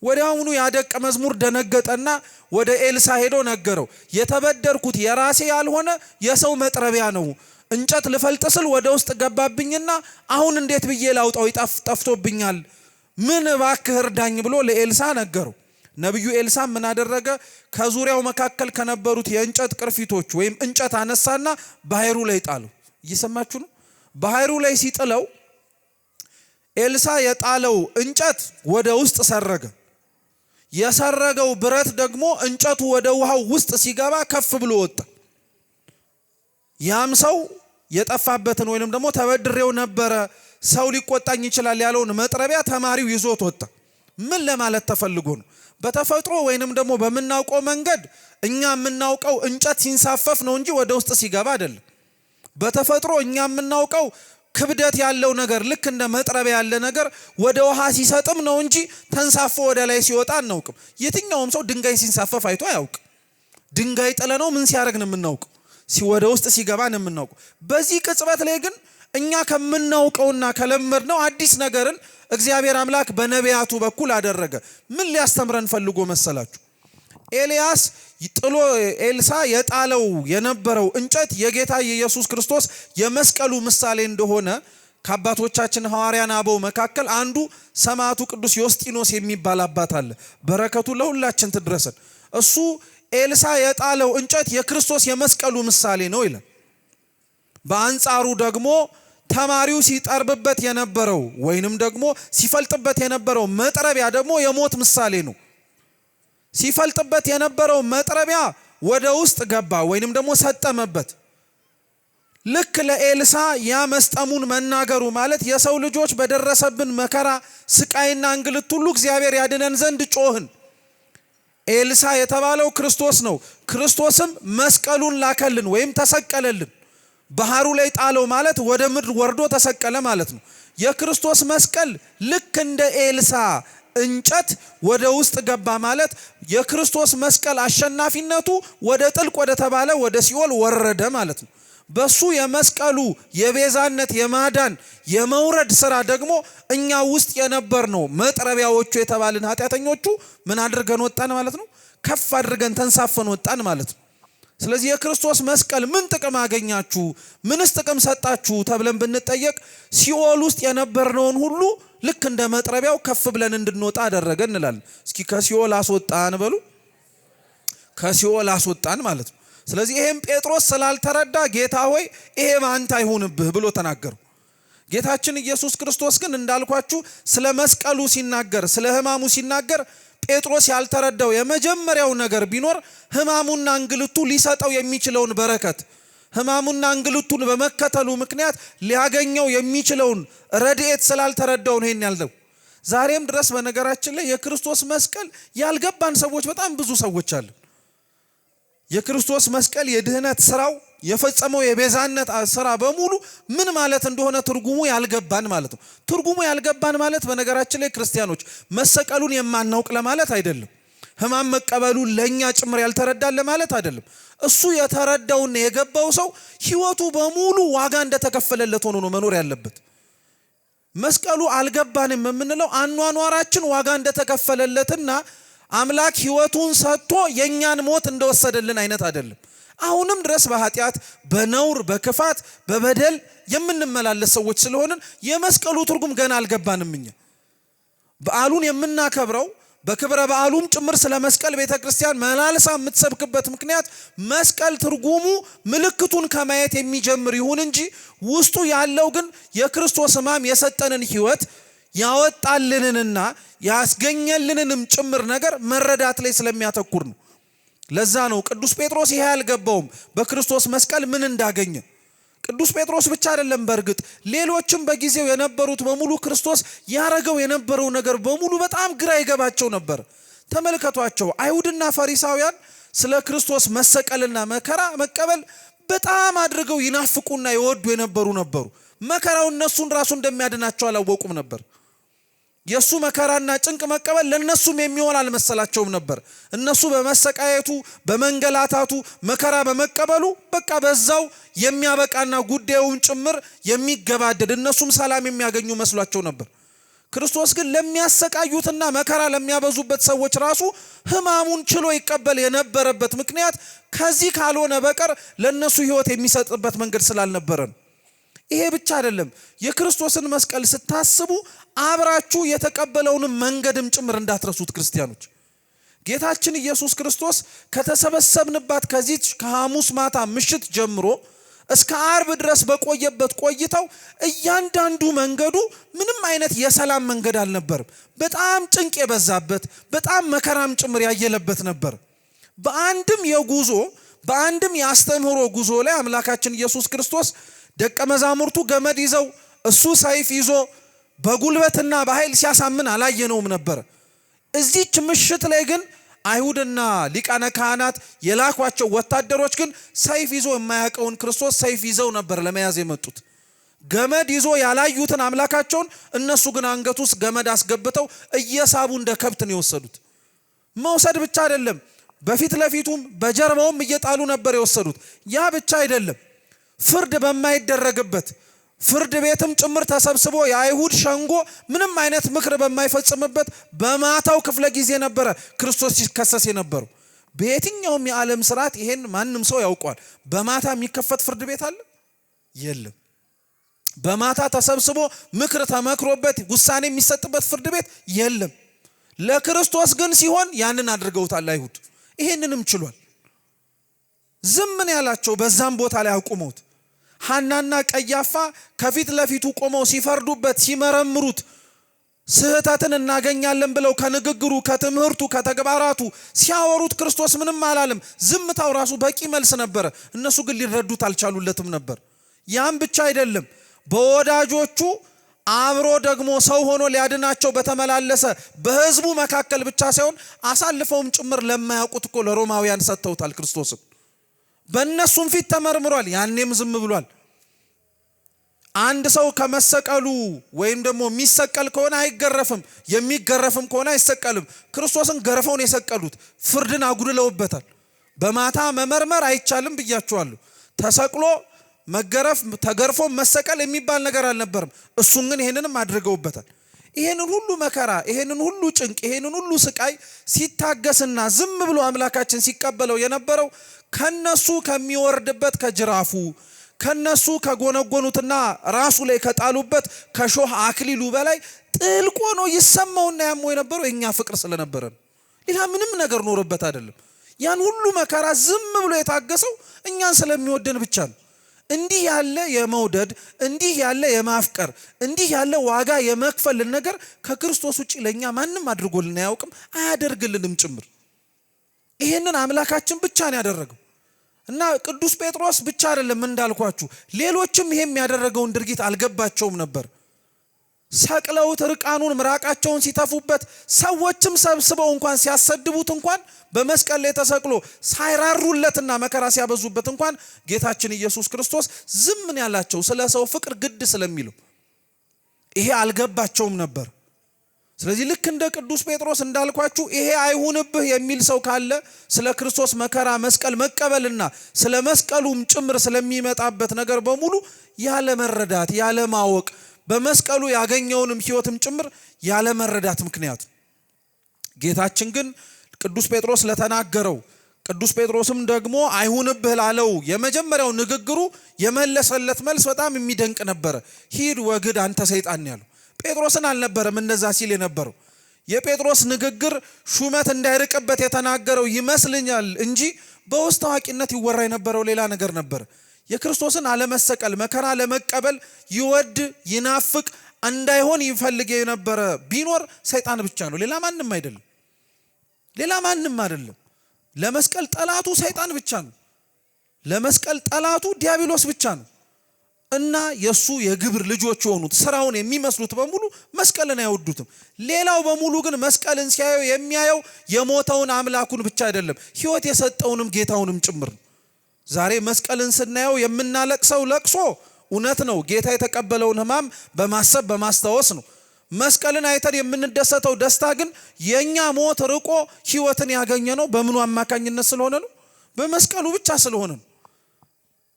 ወዲያውኑ ያደቀ መዝሙር ደነገጠና ወደ ኤልሳ ሄዶ ነገረው። የተበደርኩት የራሴ ያልሆነ የሰው መጥረቢያ ነው። እንጨት ልፈልጥ ስል ወደ ውስጥ ገባብኝና አሁን እንዴት ብዬ ላውጣው? ጠፍቶብኛል። ምን እባክህ እርዳኝ ብሎ ለኤልሳ ነገረው። ነብዩ ኤልሳ ምን አደረገ? ከዙሪያው መካከል ከነበሩት የእንጨት ቅርፊቶች ወይም እንጨት አነሳና ባህሩ ላይ ጣለው። እየሰማችሁ ነው? ባህሩ ላይ ሲጥለው ኤልሳ የጣለው እንጨት ወደ ውስጥ ሰረገ። የሰረገው ብረት ደግሞ እንጨቱ ወደ ውሃው ውስጥ ሲገባ ከፍ ብሎ ወጣ። ያም ሰው የጠፋበትን ወይንም ደግሞ ተበድሬው ነበረ ሰው ሊቆጣኝ ይችላል ያለውን መጥረቢያ ተማሪው ይዞት ወጣ። ምን ለማለት ተፈልጎ ነው? በተፈጥሮ ወይንም ደግሞ በምናውቀው መንገድ እኛ የምናውቀው እንጨት ሲንሳፈፍ ነው እንጂ ወደ ውስጥ ሲገባ አይደለም። በተፈጥሮ እኛ የምናውቀው ክብደት ያለው ነገር ልክ እንደ መጥረቢያ ያለ ነገር ወደ ውሃ ሲሰጥም ነው እንጂ ተንሳፎ ወደ ላይ ሲወጣ አናውቅም። የትኛውም ሰው ድንጋይ ሲንሳፈፍ አይቶ አያውቅም። ድንጋይ ጥለ ነው ምን ሲያደርግ ነው የምናውቀው? ወደ ውስጥ ሲገባ ነው የምናውቀው። በዚህ ቅጽበት ላይ ግን እኛ ከምናውቀውና ከለመድነው አዲስ ነገርን እግዚአብሔር አምላክ በነቢያቱ በኩል አደረገ። ምን ሊያስተምረን ፈልጎ መሰላችሁ? ኤልያስ ጥሎ ኤልሳ የጣለው የነበረው እንጨት የጌታ የኢየሱስ ክርስቶስ የመስቀሉ ምሳሌ እንደሆነ ከአባቶቻችን ሐዋርያን አበው መካከል አንዱ ሰማዕቱ ቅዱስ ዮስጢኖስ የሚባል አባት አለ። በረከቱ ለሁላችን ትድረሰን። እሱ ኤልሳ የጣለው እንጨት የክርስቶስ የመስቀሉ ምሳሌ ነው ይላል። በአንጻሩ ደግሞ ተማሪው ሲጠርብበት የነበረው ወይንም ደግሞ ሲፈልጥበት የነበረው መጥረቢያ ደግሞ የሞት ምሳሌ ነው። ሲፈልጥበት የነበረው መጥረቢያ ወደ ውስጥ ገባ ወይንም ደግሞ ሰጠመበት። ልክ ለኤልሳ ያ መስጠሙን መናገሩ ማለት የሰው ልጆች በደረሰብን መከራ ስቃይና እንግልት ሁሉ እግዚአብሔር ያድነን ዘንድ ጮህን። ኤልሳ የተባለው ክርስቶስ ነው። ክርስቶስም መስቀሉን ላከልን ወይም ተሰቀለልን። ባህሩ ላይ ጣለው ማለት ወደ ምድር ወርዶ ተሰቀለ ማለት ነው። የክርስቶስ መስቀል ልክ እንደ ኤልሳ እንጨት ወደ ውስጥ ገባ ማለት የክርስቶስ መስቀል አሸናፊነቱ ወደ ጥልቅ ወደ ተባለ ወደ ሲኦል ወረደ ማለት ነው። በሱ የመስቀሉ የቤዛነት የማዳን የመውረድ ስራ ደግሞ እኛ ውስጥ የነበር ነው መጥረቢያዎቹ የተባልን ኃጢአተኞቹ ምን አድርገን ወጣን ማለት ነው? ከፍ አድርገን ተንሳፈን ወጣን ማለት ነው። ስለዚህ የክርስቶስ መስቀል ምን ጥቅም አገኛችሁ? ምንስ ጥቅም ሰጣችሁ ተብለን ብንጠየቅ ሲኦል ውስጥ የነበርነውን ሁሉ ልክ እንደ መጥረቢያው ከፍ ብለን እንድንወጣ አደረገ እንላለን። እስኪ ከሲኦል አስወጣን በሉ። ከሲኦል አስወጣን ማለት ነው። ስለዚህ ይሄም ጴጥሮስ ስላልተረዳ ጌታ ሆይ ይሄ በአንተ አይሁንብህ ብሎ ተናገሩ። ጌታችን ኢየሱስ ክርስቶስ ግን እንዳልኳችሁ ስለ መስቀሉ ሲናገር፣ ስለ ሕማሙ ሲናገር ጴጥሮስ ያልተረዳው የመጀመሪያው ነገር ቢኖር ሕማሙና እንግልቱ ሊሰጠው የሚችለውን በረከት፣ ሕማሙና እንግልቱን በመከተሉ ምክንያት ሊያገኘው የሚችለውን ረድኤት ስላልተረዳው ነው ይሄን ያልነው። ዛሬም ድረስ በነገራችን ላይ የክርስቶስ መስቀል ያልገባን ሰዎች በጣም ብዙ ሰዎች አሉ። የክርስቶስ መስቀል የድህነት ስራው የፈጸመው የቤዛነት ስራ በሙሉ ምን ማለት እንደሆነ ትርጉሙ ያልገባን ማለት ነው። ትርጉሙ ያልገባን ማለት በነገራችን ላይ ክርስቲያኖች መሰቀሉን የማናውቅ ለማለት አይደለም። ሕማም መቀበሉን ለኛ ጭምር ያልተረዳን ለማለት አይደለም። እሱ የተረዳውና የገባው ሰው ሕይወቱ በሙሉ ዋጋ እንደተከፈለለት ሆኖ ነው መኖር ያለበት። መስቀሉ አልገባንም የምንለው አኗኗራችን ዋጋ እንደተከፈለለትና አምላክ ሕይወቱን ሰጥቶ የኛን ሞት እንደወሰደልን አይነት አይደለም። አሁንም ድረስ በኃጢአት በነውር በክፋት በበደል የምንመላለስ ሰዎች ስለሆንን የመስቀሉ ትርጉም ገና አልገባንም። እኛ በዓሉን የምናከብረው በክብረ በዓሉም ጭምር ስለ መስቀል ቤተክርስቲያን መላልሳ የምትሰብክበት ምክንያት መስቀል ትርጉሙ ምልክቱን ከማየት የሚጀምር ይሁን እንጂ ውስጡ ያለው ግን የክርስቶስ ሕማም የሰጠንን ሕይወት ያወጣልንንና ያስገኘልንንም ጭምር ነገር መረዳት ላይ ስለሚያተኩር ነው። ለዛ ነው ቅዱስ ጴጥሮስ ይሄ ያልገባውም በክርስቶስ መስቀል ምን እንዳገኘ። ቅዱስ ጴጥሮስ ብቻ አይደለም፣ በእርግጥ ሌሎችም በጊዜው የነበሩት በሙሉ ክርስቶስ ያረገው የነበረው ነገር በሙሉ በጣም ግራ ይገባቸው ነበር። ተመልከቷቸው፣ አይሁድና ፈሪሳውያን ስለ ክርስቶስ መሰቀልና መከራ መቀበል በጣም አድርገው ይናፍቁና ይወዱ የነበሩ ነበሩ። መከራው እነሱን ራሱ እንደሚያድናቸው አላወቁም ነበር። የሱ መከራና ጭንቅ መቀበል ለነሱም የሚሆን አልመሰላቸውም ነበር። እነሱ በመሰቃየቱ በመንገላታቱ መከራ በመቀበሉ በቃ በዛው የሚያበቃና ጉዳዩን ጭምር የሚገባደድ እነሱም ሰላም የሚያገኙ መስሏቸው ነበር። ክርስቶስ ግን ለሚያሰቃዩትና መከራ ለሚያበዙበት ሰዎች ራሱ ሕማሙን ችሎ ይቀበል የነበረበት ምክንያት ከዚህ ካልሆነ በቀር ለነሱ ሕይወት የሚሰጥበት መንገድ ስላልነበረ ነው። ይሄ ብቻ አይደለም። የክርስቶስን መስቀል ስታስቡ አብራችሁ የተቀበለውን መንገድም ጭምር እንዳትረሱት ክርስቲያኖች። ጌታችን ኢየሱስ ክርስቶስ ከተሰበሰብንባት ከዚህ ከሐሙስ ማታ ምሽት ጀምሮ እስከ ዓርብ ድረስ በቆየበት ቆይታው እያንዳንዱ መንገዱ ምንም አይነት የሰላም መንገድ አልነበርም። በጣም ጭንቅ የበዛበት በጣም መከራም ጭምር ያየለበት ነበር። በአንድም የጉዞ በአንድም የአስተምህሮ ጉዞ ላይ አምላካችን ኢየሱስ ክርስቶስ ደቀ መዛሙርቱ ገመድ ይዘው እሱ ሰይፍ ይዞ በጉልበትና በኃይል ሲያሳምን አላየነውም ነበር። እዚች ምሽት ላይ ግን አይሁድና ሊቃነ ካህናት የላኳቸው ወታደሮች ግን ሰይፍ ይዞ የማያውቀውን ክርስቶስ ሰይፍ ይዘው ነበር ለመያዝ የመጡት። ገመድ ይዞ ያላዩትን አምላካቸውን እነሱ ግን አንገቱ ውስጥ ገመድ አስገብተው እየሳቡ እንደ ከብት ነው የወሰዱት። መውሰድ ብቻ አይደለም፣ በፊት ለፊቱም በጀርባውም እየጣሉ ነበር የወሰዱት። ያ ብቻ አይደለም፣ ፍርድ በማይደረግበት ፍርድ ቤትም ጭምር ተሰብስቦ የአይሁድ ሸንጎ ምንም አይነት ምክር በማይፈጽምበት በማታው ክፍለ ጊዜ ነበረ ክርስቶስ ሲከሰስ የነበረው። በየትኛውም የዓለም ስርዓት ይሄን ማንም ሰው ያውቀዋል። በማታ የሚከፈት ፍርድ ቤት አለ? የለም። በማታ ተሰብስቦ ምክር ተመክሮበት ውሳኔ የሚሰጥበት ፍርድ ቤት የለም። ለክርስቶስ ግን ሲሆን ያንን አድርገውታል አይሁድ። ይሄንንም ችሏል። ዝም ምን ያላቸው በዛም ቦታ ላይ አቁመውት ሐናና ቀያፋ ከፊት ለፊቱ ቆመው ሲፈርዱበት ሲመረምሩት ስህተትን እናገኛለን ብለው ከንግግሩ ከትምህርቱ ከተግባራቱ ሲያወሩት ክርስቶስ ምንም አላለም። ዝምታው ራሱ በቂ መልስ ነበረ። እነሱ ግን ሊረዱት አልቻሉለትም ነበር። ያም ብቻ አይደለም፣ በወዳጆቹ አብሮ ደግሞ ሰው ሆኖ ሊያድናቸው በተመላለሰ በሕዝቡ መካከል ብቻ ሳይሆን አሳልፈውም ጭምር ለማያውቁት እኮ ለሮማውያን ሰጥተውታል ክርስቶስን። በእነሱም ፊት ተመርምሯል። ያኔም ዝም ብሏል። አንድ ሰው ከመሰቀሉ ወይም ደግሞ የሚሰቀል ከሆነ አይገረፍም፣ የሚገረፍም ከሆነ አይሰቀልም። ክርስቶስን ገርፈው ነው የሰቀሉት። ፍርድን አጉድለውበታል። በማታ መመርመር አይቻልም ብያችኋለሁ። ተሰቅሎ መገረፍ ተገርፎ መሰቀል የሚባል ነገር አልነበርም። እሱን ግን ይሄንንም አድርገውበታል። ይሄንን ሁሉ መከራ፣ ይሄንን ሁሉ ጭንቅ፣ ይሄንን ሁሉ ስቃይ ሲታገስና ዝም ብሎ አምላካችን ሲቀበለው የነበረው ከነሱ ከሚወርድበት ከጅራፉ ከነሱ ከጎነጎኑትና ራሱ ላይ ከጣሉበት ከሾህ አክሊሉ በላይ ጥልቅ ሆኖ ይሰማውና ያሞ የነበረው የኛ ፍቅር ስለነበረ ነው። ሌላ ምንም ነገር ኖርበት አይደለም። ያን ሁሉ መከራ ዝም ብሎ የታገሰው እኛን ስለሚወደን ብቻ ነው። እንዲህ ያለ የመውደድ እንዲህ ያለ የማፍቀር እንዲህ ያለ ዋጋ የመክፈልን ነገር ከክርስቶስ ውጪ ለኛ ማንም አድርጎልን አያውቅም፣ አያደርግልንም ጭምር። ይሄንን አምላካችን ብቻ ነው ያደረገው። እና ቅዱስ ጴጥሮስ ብቻ አይደለም እንዳልኳችሁ፣ ሌሎችም ይሄም ያደረገውን ድርጊት አልገባቸውም ነበር። ሰቅለውት ርቃኑን ምራቃቸውን ሲተፉበት ሰዎችም ሰብስበው እንኳን ሲያሰድቡት እንኳን በመስቀል ላይ ተሰቅሎ ሳይራሩለትና መከራ ሲያበዙበት እንኳን ጌታችን ኢየሱስ ክርስቶስ ዝም ያላቸው ስለ ሰው ፍቅር ግድ ስለሚለው ይሄ አልገባቸውም ነበር። ስለዚህ ልክ እንደ ቅዱስ ጴጥሮስ እንዳልኳችሁ ይሄ አይሁንብህ የሚል ሰው ካለ ስለ ክርስቶስ መከራ መስቀል መቀበልና ስለ መስቀሉም ጭምር ስለሚመጣበት ነገር በሙሉ ያለ መረዳት ያለ ማወቅ በመስቀሉ ያገኘውንም ሕይወትም ጭምር ያለ መረዳት ምክንያት ጌታችን ግን ቅዱስ ጴጥሮስ ለተናገረው ቅዱስ ጴጥሮስም ደግሞ አይሁንብህ ላለው የመጀመሪያው ንግግሩ የመለሰለት መልስ በጣም የሚደንቅ ነበር። ሂድ ወግድ አንተ ሰይጣን ያለው ጴጥሮስን አልነበረም እንደዛ ሲል የነበረው። የጴጥሮስ ንግግር ሹመት እንዳይርቅበት የተናገረው ይመስልኛል እንጂ በውስጥ አዋቂነት ይወራ የነበረው ሌላ ነገር ነበር። የክርስቶስን አለመሰቀል መከራ ለመቀበል ይወድ ይናፍቅ እንዳይሆን ይፈልግ የነበረ ቢኖር ሰይጣን ብቻ ነው፣ ሌላ ማንም አይደለም። ሌላ ማንም አይደለም። ለመስቀል ጠላቱ ሰይጣን ብቻ ነው። ለመስቀል ጠላቱ ዲያብሎስ ብቻ ነው። እና የሱ የግብር ልጆች የሆኑት ስራውን የሚመስሉት በሙሉ መስቀልን አይወዱትም። ሌላው በሙሉ ግን መስቀልን ሲያየው የሚያየው የሞተውን አምላኩን ብቻ አይደለም፣ ሕይወት የሰጠውንም ጌታውንም ጭምር ነው። ዛሬ መስቀልን ስናየው የምናለቅሰው ለቅሶ እውነት ነው፣ ጌታ የተቀበለውን ሕማም በማሰብ በማስታወስ ነው። መስቀልን አይተን የምንደሰተው ደስታ ግን የኛ ሞት ርቆ ሕይወትን ያገኘ ነው። በምኑ አማካኝነት ስለሆነ ነው? በመስቀሉ ብቻ ስለሆነ ነው።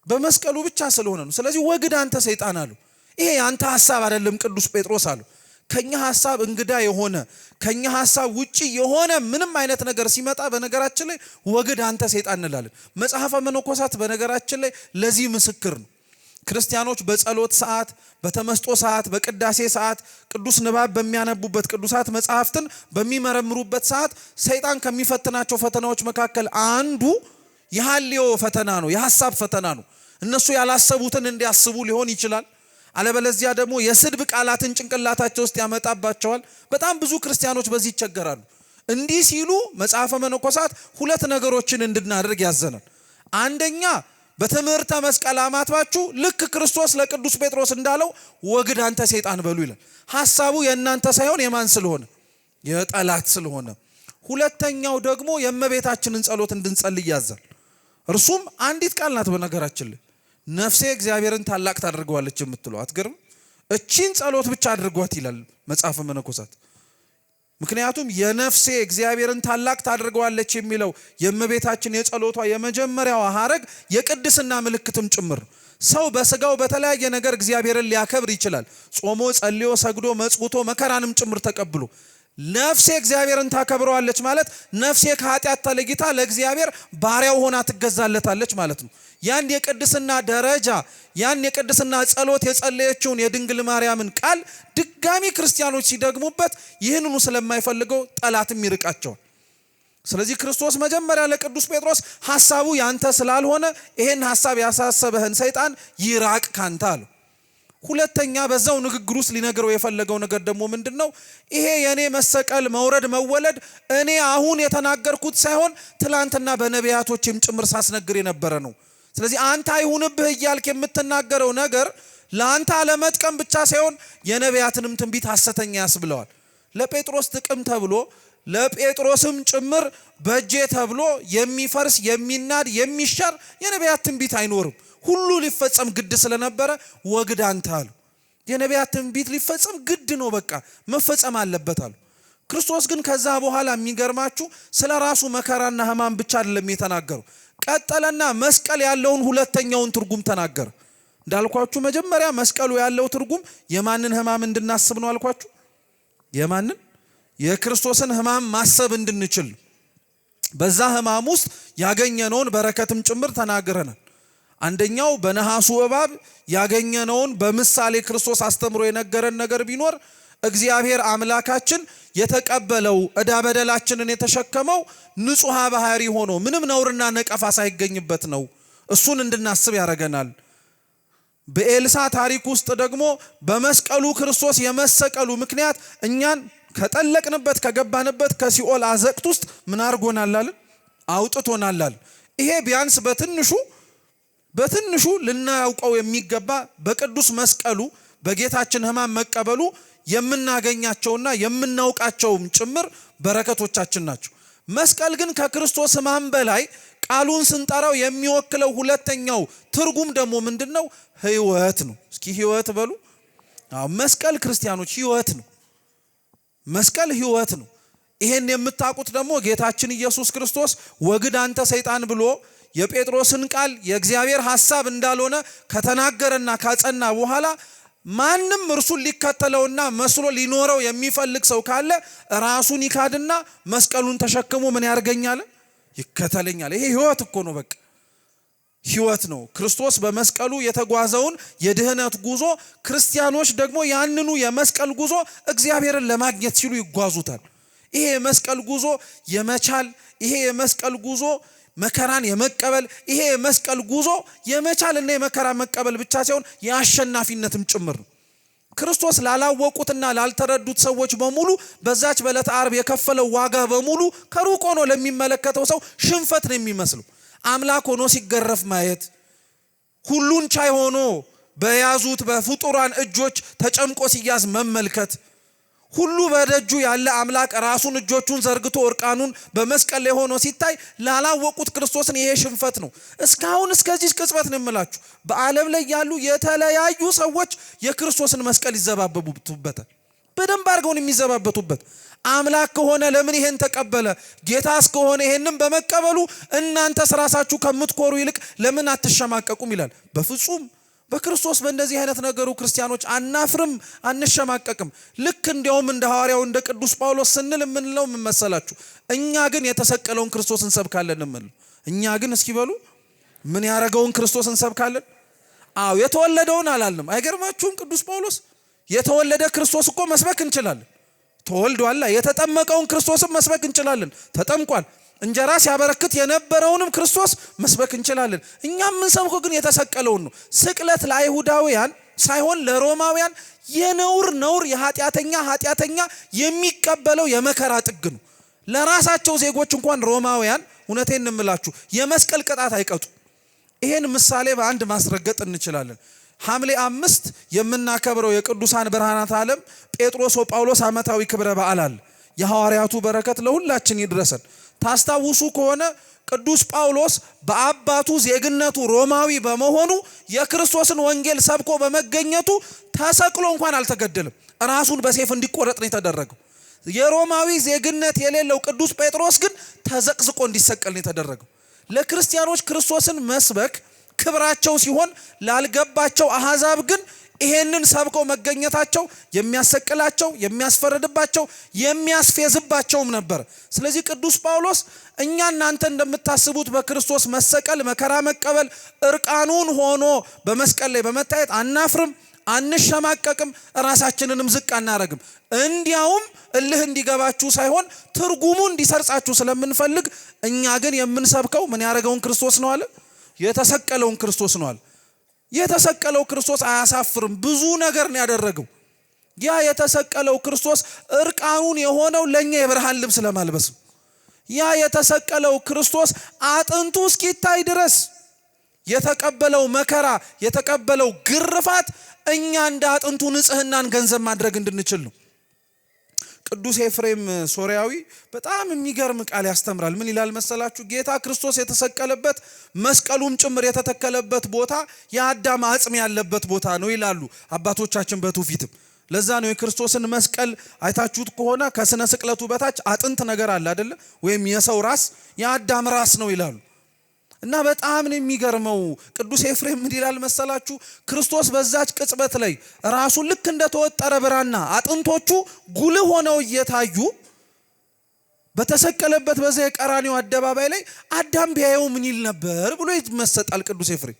በመስቀሉ ብቻ ስለሆነ ነው። ስለዚህ ወግድ አንተ ሰይጣን አሉ። ይሄ ያንተ ሐሳብ አይደለም ቅዱስ ጴጥሮስ አሉ። ከኛ ሐሳብ እንግዳ የሆነ ከኛ ሐሳብ ውጪ የሆነ ምንም አይነት ነገር ሲመጣ በነገራችን ላይ ወግድ አንተ ሰይጣን እንላለን። መጽሐፈ መነኮሳት በነገራችን ላይ ለዚህ ምስክር ነው። ክርስቲያኖች በጸሎት ሰዓት፣ በተመስጦ ሰዓት፣ በቅዳሴ ሰዓት ቅዱስ ንባብ በሚያነቡበት ቅዱሳት መጽሐፍትን በሚመረምሩበት ሰዓት ሰይጣን ከሚፈትናቸው ፈተናዎች መካከል አንዱ የሐልዮ ፈተና ነው፣ የሐሳብ ፈተና ነው። እነሱ ያላሰቡትን እንዲያስቡ ሊሆን ይችላል። አለበለዚያ ደግሞ የስድብ ቃላትን ጭንቅላታቸው ውስጥ ያመጣባቸዋል። በጣም ብዙ ክርስቲያኖች በዚህ ይቸገራሉ። እንዲህ ሲሉ መጽሐፈ መነኮሳት ሁለት ነገሮችን እንድናደርግ ያዘናል። አንደኛ በትምህርተ መስቀል አማትባችሁ ልክ ክርስቶስ ለቅዱስ ጴጥሮስ እንዳለው ወግድ አንተ ሰይጣን በሉ ይላል። ሐሳቡ የእናንተ ሳይሆን የማን ስለሆነ? የጠላት ስለሆነ። ሁለተኛው ደግሞ የእመቤታችንን ጸሎት እንድንጸልይ ያዛል። እርሱም አንዲት ቃል ናት። በነገራችን ላይ ነፍሴ እግዚአብሔርን ታላቅ ታደርገዋለች የምትለው አትገርም? እቺን ጸሎት ብቻ አድርጓት ይላል መጽሐፈ መነኮሳት። ምክንያቱም የነፍሴ እግዚአብሔርን ታላቅ ታደርገዋለች የሚለው የእመቤታችን የጸሎቷ የመጀመሪያው ሐረግ የቅድስና ምልክትም ጭምር። ሰው በስጋው በተለያየ ነገር እግዚአብሔርን ሊያከብር ይችላል። ጾሞ ጸልዮ ሰግዶ መጽውቶ መከራንም ጭምር ተቀብሎ ነፍሴ እግዚአብሔርን ታከብረዋለች ማለት ነፍሴ ከኃጢአት ተለይታ ለእግዚአብሔር ባሪያው ሆና ትገዛለታለች ማለት ነው። ያን የቅድስና ደረጃ ያን የቅድስና ጸሎት የጸለየችውን የድንግል ማርያምን ቃል ድጋሚ ክርስቲያኖች ሲደግሙበት ይህንኑ ስለማይፈልገው ጠላትም ይርቃቸዋል። ስለዚህ ክርስቶስ መጀመሪያ ለቅዱስ ጴጥሮስ ሐሳቡ ያንተ ስላልሆነ ይሄን ሐሳብ ያሳሰበህን ሰይጣን ይራቅ ካንተ አለው። ሁለተኛ በዛው ንግግር ውስጥ ሊነግረው የፈለገው ነገር ደግሞ ምንድነው? ይሄ የኔ መሰቀል መውረድ መወለድ እኔ አሁን የተናገርኩት ሳይሆን ትላንትና በነቢያቶችም ጭምር ሳስነግር የነበረ ነው። ስለዚህ አንተ አይሁንብህ እያልክ የምትናገረው ነገር ለአንተ አለመጥቀም ብቻ ሳይሆን የነቢያትንም ትንቢት ሐሰተኛ ያስብለዋል። ለጴጥሮስ ጥቅም ተብሎ ለጴጥሮስም ጭምር በእጄ ተብሎ የሚፈርስ የሚናድ የሚሻር የነቢያት ትንቢት አይኖርም። ሁሉ ሊፈጸም ግድ ስለነበረ ወግድ አንተ አሉ። የነቢያት ትንቢት ሊፈጸም ግድ ነው፣ በቃ መፈጸም አለበት አሉ። ክርስቶስ ግን ከዛ በኋላ የሚገርማችሁ ስለ ራሱ መከራና ሕማም ብቻ አይደለም የተናገረው። ቀጠለና መስቀል ያለውን ሁለተኛውን ትርጉም ተናገረ። እንዳልኳችሁ መጀመሪያ መስቀሉ ያለው ትርጉም የማንን ሕማም እንድናስብ ነው አልኳችሁ? የማንን? የክርስቶስን ሕማም ማሰብ እንድንችል። በዛ ሕማም ውስጥ ያገኘነውን በረከትም ጭምር ተናግረናል። አንደኛው በነሐሱ እባብ ያገኘነውን በምሳሌ ክርስቶስ አስተምሮ የነገረን ነገር ቢኖር እግዚአብሔር አምላካችን የተቀበለው ዕዳ በደላችንን የተሸከመው ንጹሕ ባህሪ ሆኖ ምንም ነውርና ነቀፋ ሳይገኝበት ነው። እሱን እንድናስብ ያደርገናል። በኤልሳ ታሪክ ውስጥ ደግሞ በመስቀሉ ክርስቶስ የመሰቀሉ ምክንያት እኛን ከጠለቅንበት ከገባንበት ከሲኦል አዘቅት ውስጥ ምን አድርጎናል? አውጥቶናል። ይሄ ቢያንስ በትንሹ ልናውቀው የሚገባ በቅዱስ መስቀሉ በጌታችን ሕማም መቀበሉ የምናገኛቸውና የምናውቃቸውም ጭምር በረከቶቻችን ናቸው። መስቀል ግን ከክርስቶስ ሕማም በላይ ቃሉን ስንጠራው የሚወክለው ሁለተኛው ትርጉም ደግሞ ምንድነው? ሕይወት ነው። እስኪ ሕይወት በሉ። መስቀል ክርስቲያኖች ሕይወት ነው። መስቀል ሕይወት ነው። ይሄን የምታውቁት ደግሞ ጌታችን ኢየሱስ ክርስቶስ ወግድ አንተ ሰይጣን ብሎ የጴጥሮስን ቃል የእግዚአብሔር ሐሳብ እንዳልሆነ ከተናገረና ካጸና በኋላ ማንም እርሱን ሊከተለውና መስሎ ሊኖረው የሚፈልግ ሰው ካለ ራሱን ይካድና መስቀሉን ተሸክሞ ምን ያርገኛል? ይከተለኛል። ይሄ ሕይወት እኮ ነው። በቃ ሕይወት ነው። ክርስቶስ በመስቀሉ የተጓዘውን የድህነት ጉዞ ክርስቲያኖች ደግሞ ያንኑ የመስቀል ጉዞ እግዚአብሔርን ለማግኘት ሲሉ ይጓዙታል። ይሄ የመስቀል ጉዞ የመቻል፣ ይሄ የመስቀል ጉዞ መከራን የመቀበል፣ ይሄ የመስቀል ጉዞ የመቻልና የመከራ መቀበል ብቻ ሳይሆን የአሸናፊነትም ጭምር ነው። ክርስቶስ ላላወቁትና ላልተረዱት ሰዎች በሙሉ በዛች በዕለተ ዓርብ የከፈለው ዋጋ በሙሉ ከሩቅ ሆኖ ለሚመለከተው ሰው ሽንፈት ነው የሚመስለው። አምላክ ሆኖ ሲገረፍ ማየት፣ ሁሉን ቻይ ሆኖ በያዙት በፍጡራን እጆች ተጨምቆ ሲያዝ መመልከት፣ ሁሉ በደጁ ያለ አምላክ ራሱን እጆቹን ዘርግቶ እርቃኑን በመስቀል ላይ ሆኖ ሲታይ ላላወቁት ክርስቶስን ይሄ ሽንፈት ነው። እስካሁን እስከዚህ ቅጽበት ነው የምላችሁ በዓለም ላይ ያሉ የተለያዩ ሰዎች የክርስቶስን መስቀል ይዘባበቱበታል። በደንብ አድርገውን የሚዘባበቱበት። አምላክ ከሆነ ለምን ይሄን ተቀበለ? ጌታስ ከሆነ ይሄንን በመቀበሉ እናንተስ ራሳችሁ ከምትኮሩ ይልቅ ለምን አትሸማቀቁም ይላል። በፍጹም በክርስቶስ በእንደዚህ አይነት ነገሩ ክርስቲያኖች አናፍርም፣ አንሸማቀቅም። ልክ እንዲያውም እንደ ሐዋርያው እንደ ቅዱስ ጳውሎስ ስንል የምንለው ምን መሰላችሁ? እኛ ግን የተሰቀለውን ክርስቶስ እንሰብካለን እንምል። እኛ ግን እስኪ በሉ ምን ያረገውን ክርስቶስ እንሰብካለን? አዎ የተወለደውን አላልንም። አይገርማችሁም? ቅዱስ ጳውሎስ የተወለደ ክርስቶስ እኮ መስበክ እንችላለን። ተወልዷል። የተጠመቀውን ክርስቶስም መስበክ እንችላለን። ተጠምቋል። እንጀራ ሲያበረክት የነበረውንም ክርስቶስ መስበክ እንችላለን። እኛም የምንሰብከው ግን የተሰቀለውን ነው። ስቅለት ለአይሁዳውያን ሳይሆን ለሮማውያን የነውር የኃጢአተኛ የሚቀበለው የመከራ ጥግ ነው። ለራሳቸው ዜጎች እንኳን ሮማውያን እውነቴን እንምላችሁ የመስቀል ቅጣት አይቀጡ። ይሄን ምሳሌ በአንድ ማስረገጥ እንችላለን። ሐምሌ 5 የምናከብረው የቅዱሳን ብርሃናት ዓለም ጴጥሮስ ወጳውሎስ ዓመታዊ ክብረ በዓል አለ። የሐዋርያቱ በረከት ለሁላችን ይድረሰን። ታስታውሱ ከሆነ ቅዱስ ጳውሎስ በአባቱ ዜግነቱ ሮማዊ በመሆኑ የክርስቶስን ወንጌል ሰብኮ በመገኘቱ ተሰቅሎ እንኳን አልተገደለም። ራሱን በሰይፍ እንዲቆረጥ ነው የተደረገው። የሮማዊ ዜግነት የሌለው ቅዱስ ጴጥሮስ ግን ተዘቅዝቆ እንዲሰቀል ነው የተደረገው። ለክርስቲያኖች ክርስቶስን መስበክ ክብራቸው ሲሆን ላልገባቸው አሕዛብ ግን ይሄንን ሰብከው መገኘታቸው የሚያሰቅላቸው፣ የሚያስፈርድባቸው፣ የሚያስፌዝባቸውም ነበር። ስለዚህ ቅዱስ ጳውሎስ እኛ እናንተ እንደምታስቡት በክርስቶስ መሰቀል፣ መከራ መቀበል፣ እርቃኑን ሆኖ በመስቀል ላይ በመታየት አናፍርም፣ አንሸማቀቅም፣ ራሳችንንም ዝቅ አናረግም። እንዲያውም እልህ እንዲገባችሁ ሳይሆን ትርጉሙ እንዲሰርጻችሁ ስለምንፈልግ እኛ ግን የምንሰብከው ምን ያደረገውን ክርስቶስ ነው አለ? የተሰቀለውን ክርስቶስ ነው አለ። የተሰቀለው ክርስቶስ አያሳፍርም። ብዙ ነገር ነው ያደረገው። ያ የተሰቀለው ክርስቶስ እርቃኑን የሆነው ለኛ የብርሃን ልብስ ለማልበስ ነው። ያ የተሰቀለው ክርስቶስ አጥንቱ እስኪታይ ድረስ የተቀበለው መከራ፣ የተቀበለው ግርፋት እኛ እንደ አጥንቱ ንጽህናን ገንዘብ ማድረግ እንድንችል ነው። ቅዱስ ኤፍሬም ሶርያዊ በጣም የሚገርም ቃል ያስተምራል። ምን ይላል መሰላችሁ? ጌታ ክርስቶስ የተሰቀለበት መስቀሉም ጭምር የተተከለበት ቦታ የአዳም አጽም ያለበት ቦታ ነው ይላሉ አባቶቻችን በትውፊትም። ለዛ ነው የክርስቶስን መስቀል አይታችሁት ከሆነ ከስነ ስቅለቱ በታች አጥንት ነገር አለ አይደለ? ወይም የሰው ራስ የአዳም ራስ ነው ይላሉ። እና በጣም ነው የሚገርመው። ቅዱስ ኤፍሬም ምን ይላል መሰላችሁ? ክርስቶስ በዛች ቅጽበት ላይ ራሱ ልክ እንደተወጠረ ብራና አጥንቶቹ ጉልህ ሆነው እየታዩ በተሰቀለበት በዛ የቀራኒው አደባባይ ላይ አዳም ቢያየው ምን ይል ነበር ብሎ ይመሰጣል ቅዱስ ኤፍሬም።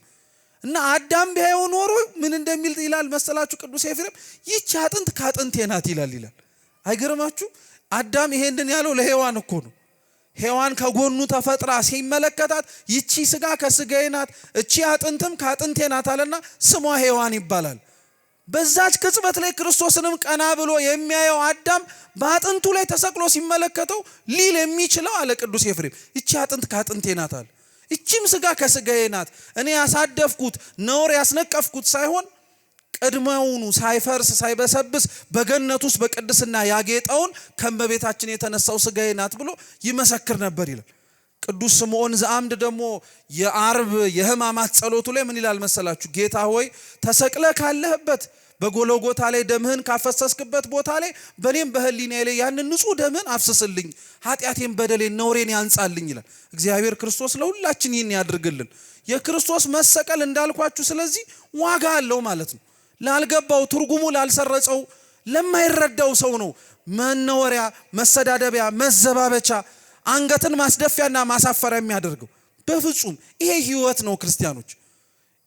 እና አዳም ቢያየው ኖሮ ምን እንደሚል ይላል መሰላችሁ ቅዱስ ኤፍሬም? ይህች አጥንት ከአጥንቴ ናት ይላል። አይገርማችሁ? አዳም ይሄንን ያለው ለሔዋን እኮ ነው። ሔዋን ከጎኑ ተፈጥራ ሲመለከታት ይቺ ስጋ ከስጋዬ ናት፣ እቺ አጥንትም ከአጥንቴ ናት አለና ስሟ ሔዋን ይባላል። በዛች ቅጽበት ላይ ክርስቶስንም ቀና ብሎ የሚያየው አዳም በአጥንቱ ላይ ተሰቅሎ ሲመለከተው ሊል የሚችለው አለ ቅዱስ ኤፍሬም ይቺ አጥንት ከአጥንቴ ናት አለ። እቺም ስጋ ከስጋዬ ናት። እኔ ያሳደፍኩት ነውር ያስነቀፍኩት ሳይሆን ቀድሞውኑ ሳይፈርስ ሳይበሰብስ በገነት ውስጥ በቅድስና ያጌጠውን ከእመቤታችን የተነሳው ሥጋዬ ናት ብሎ ይመሰክር ነበር ይላል። ቅዱስ ስምዖን ዘአምድ ደግሞ የዓርብ የሕማማት ጸሎቱ ላይ ምን ይላል መሰላችሁ? ጌታ ሆይ ተሰቅለ ካለህበት በጎልጎታ ላይ ደምህን ካፈሰስክበት ቦታ ላይ በኔም በህሊናዬ ላይ ያንን ንጹህ ደምህን አፍስስልኝ፣ ኃጢአቴን በደሌን ነውሬን ያንጻልኝ ይላል። እግዚአብሔር ክርስቶስ ለሁላችን ይህን ያድርግልን። የክርስቶስ መሰቀል እንዳልኳችሁ ስለዚህ ዋጋ አለው ማለት ነው። ላልገባው ትርጉሙ ላልሰረጸው ለማይረዳው ሰው ነው መነወሪያ፣ መሰዳደቢያ፣ መዘባበቻ፣ አንገትን ማስደፊያና ማሳፈሪያ የሚያደርገው። በፍጹም ይሄ ህይወት ነው ክርስቲያኖች።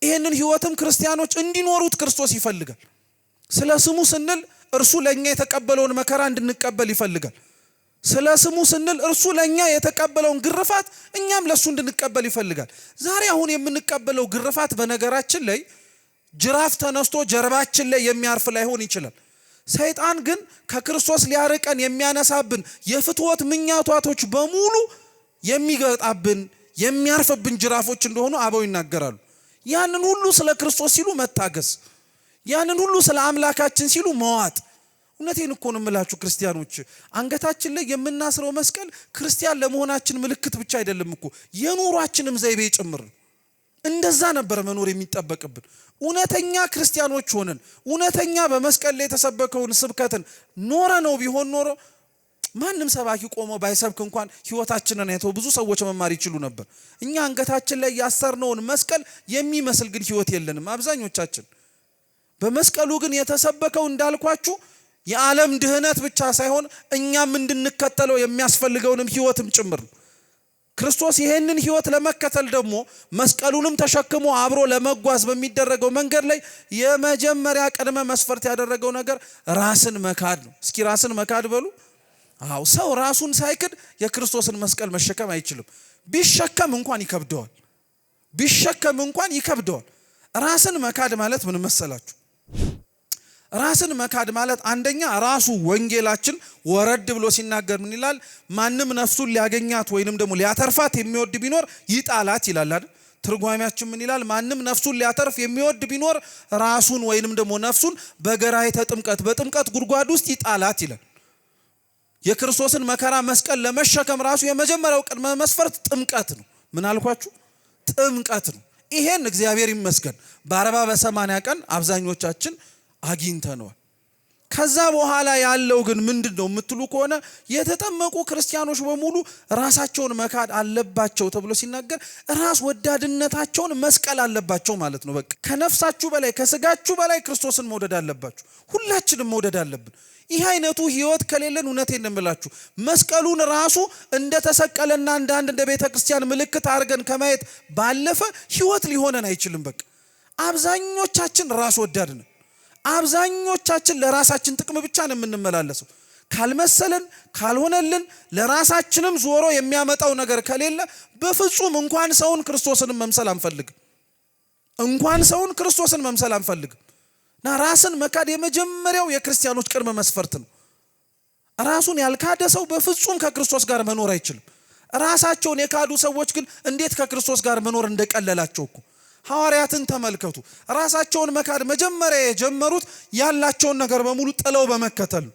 ይሄንን ህይወትም ክርስቲያኖች እንዲኖሩት ክርስቶስ ይፈልጋል። ስለ ስሙ ስንል እርሱ ለኛ የተቀበለውን መከራ እንድንቀበል ይፈልጋል። ስለ ስሙ ስንል እርሱ ለኛ የተቀበለውን ግርፋት እኛም ለሱ እንድንቀበል ይፈልጋል። ዛሬ አሁን የምንቀበለው ግርፋት በነገራችን ላይ ጅራፍ ተነስቶ ጀርባችን ላይ የሚያርፍ ላይሆን ይችላል። ሰይጣን ግን ከክርስቶስ ሊያርቀን የሚያነሳብን የፍትወት ምኛቷቶች በሙሉ የሚገጣብን የሚያርፍብን ጅራፎች እንደሆኑ አበው ይናገራሉ። ያንን ሁሉ ስለ ክርስቶስ ሲሉ መታገስ፣ ያንን ሁሉ ስለ አምላካችን ሲሉ መዋጥ። እውነቴን እኮ ነው የምላችሁ ክርስቲያኖች፣ አንገታችን ላይ የምናስረው መስቀል ክርስቲያን ለመሆናችን ምልክት ብቻ አይደለም እኮ የኑሯችንም ዘይቤ ጭምር ነው። እንደዛ ነበር መኖር የሚጠበቅብን። እውነተኛ ክርስቲያኖች ሆነን እውነተኛ በመስቀል ላይ የተሰበከውን ስብከትን ኖረ ነው ቢሆን ኖሮ ማንም ሰባኪ ቆሞ ባይሰብክ እንኳን ህይወታችንን አይተው ብዙ ሰዎች መማር ይችሉ ነበር። እኛ አንገታችን ላይ ያሰርነውን መስቀል የሚመስል ግን ህይወት የለንም አብዛኞቻችን። በመስቀሉ ግን የተሰበከው እንዳልኳችሁ የዓለም ድህነት ብቻ ሳይሆን እኛም እንድንከተለው የሚያስፈልገውንም ህይወትም ጭምር ነው። ክርስቶስ ይሄንን ህይወት ለመከተል ደግሞ መስቀሉንም ተሸክሞ አብሮ ለመጓዝ በሚደረገው መንገድ ላይ የመጀመሪያ ቅድመ መስፈርት ያደረገው ነገር ራስን መካድ ነው። እስኪ ራስን መካድ በሉ። አው ሰው ራሱን ሳይክድ የክርስቶስን መስቀል መሸከም አይችልም። ቢሸከም እንኳን ይከብደዋል። ራስን መካድ ማለት ምን መሰላችሁ? ራስን መካድ ማለት አንደኛ ራሱ ወንጌላችን ወረድ ብሎ ሲናገር ምን ይላል? ማንም ነፍሱን ሊያገኛት ወይንም ደግሞ ሊያተርፋት የሚወድ ቢኖር ይጣላት ይላል አይደል? ትርጓሜያችን ምን ይላል? ማንም ነፍሱን ሊያተርፍ የሚወድ ቢኖር ራሱን ወይንም ደግሞ ነፍሱን በገራይተ ጥምቀት በጥምቀት ጉድጓድ ውስጥ ይጣላት ይላል። የክርስቶስን መከራ መስቀል ለመሸከም ራሱ የመጀመሪያው ቅድመ መስፈርት ጥምቀት ነው። ምን አልኳችሁ? ጥምቀት ነው። ይሄን እግዚአብሔር ይመስገን በ40 በ80 ቀን አብዛኞቻችን አግኝተነዋል። ከዛ በኋላ ያለው ግን ምንድነው የምትሉ ከሆነ የተጠመቁ ክርስቲያኖች በሙሉ ራሳቸውን መካድ አለባቸው ተብሎ ሲናገር ራስ ወዳድነታቸውን መስቀል አለባቸው ማለት ነው። በቃ ከነፍሳችሁ በላይ ከስጋችሁ በላይ ክርስቶስን መውደድ አለባችሁ። ሁላችንም መውደድ አለብን። ይህ አይነቱ ህይወት ከሌለን እውነቴን ነው የምላችሁ መስቀሉን ራሱ እንደተሰቀለና እንደ ቤተ ክርስቲያን ምልክት አድርገን ከማየት ባለፈ ህይወት ሊሆነን አይችልም። በቃ አብዛኞቻችን ራስ ወዳድ ነን። አብዛኞቻችን ለራሳችን ጥቅም ብቻ ነው የምንመላለሰው። ካልመሰለን ካልሆነልን ለራሳችንም ዞሮ የሚያመጣው ነገር ከሌለ በፍጹም እንኳን ሰውን ክርስቶስን መምሰል አንፈልግም። እና ራስን መካድ የመጀመሪያው የክርስቲያኖች ቅድመ መስፈርት ነው። ራሱን ያልካደ ሰው በፍጹም ከክርስቶስ ጋር መኖር አይችልም። ራሳቸውን የካዱ ሰዎች ግን እንዴት ከክርስቶስ ጋር መኖር እንደቀለላቸው እኮ ሐዋርያትን ተመልከቱ። ራሳቸውን መካድ መጀመሪያ የጀመሩት ያላቸውን ነገር በሙሉ ጥለው በመከተል።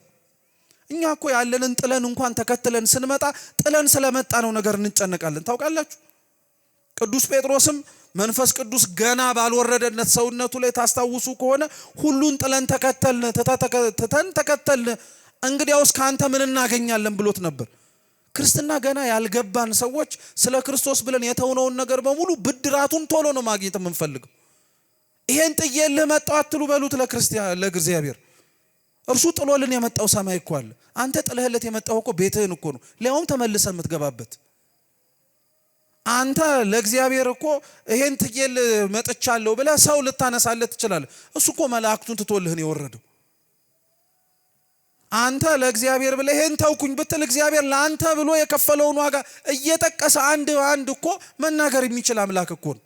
እኛ እኮ ያለንን ጥለን እንኳን ተከትለን ስንመጣ ጥለን ስለመጣ ነው ነገር እንጨነቃለን። ታውቃላችሁ ቅዱስ ጴጥሮስም መንፈስ ቅዱስ ገና ባልወረደነት ሰውነቱ ላይ ታስታውሱ ከሆነ ሁሉን ጥለን ተከተልን እንግዲያውስ ካንተ ምን እናገኛለን ብሎት ነበር። ክርስትና ገና ያልገባን ሰዎች ስለ ክርስቶስ ብለን የተውነውን ነገር በሙሉ ብድራቱን ቶሎ ነው ማግኘት የምንፈልገው። ይሄን ጥዬልህ መጣሁ አትሉ በሉት ለእግዚአብሔር። እርሱ ጥሎልን የመጣው ሰማይ እኮ አለ። አንተ ጥለህለት የመጣው እኮ ቤትህን እኮ ነው፣ ሊያውም ተመልሰህ የምትገባበት። አንተ ለእግዚአብሔር እኮ ይሄን ጥዬልህ መጥቻለሁ ብለህ ሰው ልታነሳለት ትችላለህ። እሱ እኮ መላእክቱን ትቶልህ ነው የወረደው። አንተ ለእግዚአብሔር ብለህ ይሄን ተውኩኝ ብትል እግዚአብሔር ለአንተ ብሎ የከፈለውን ዋጋ እየጠቀሰ አንድ እኮ መናገር የሚችል አምላክ እኮ ነው።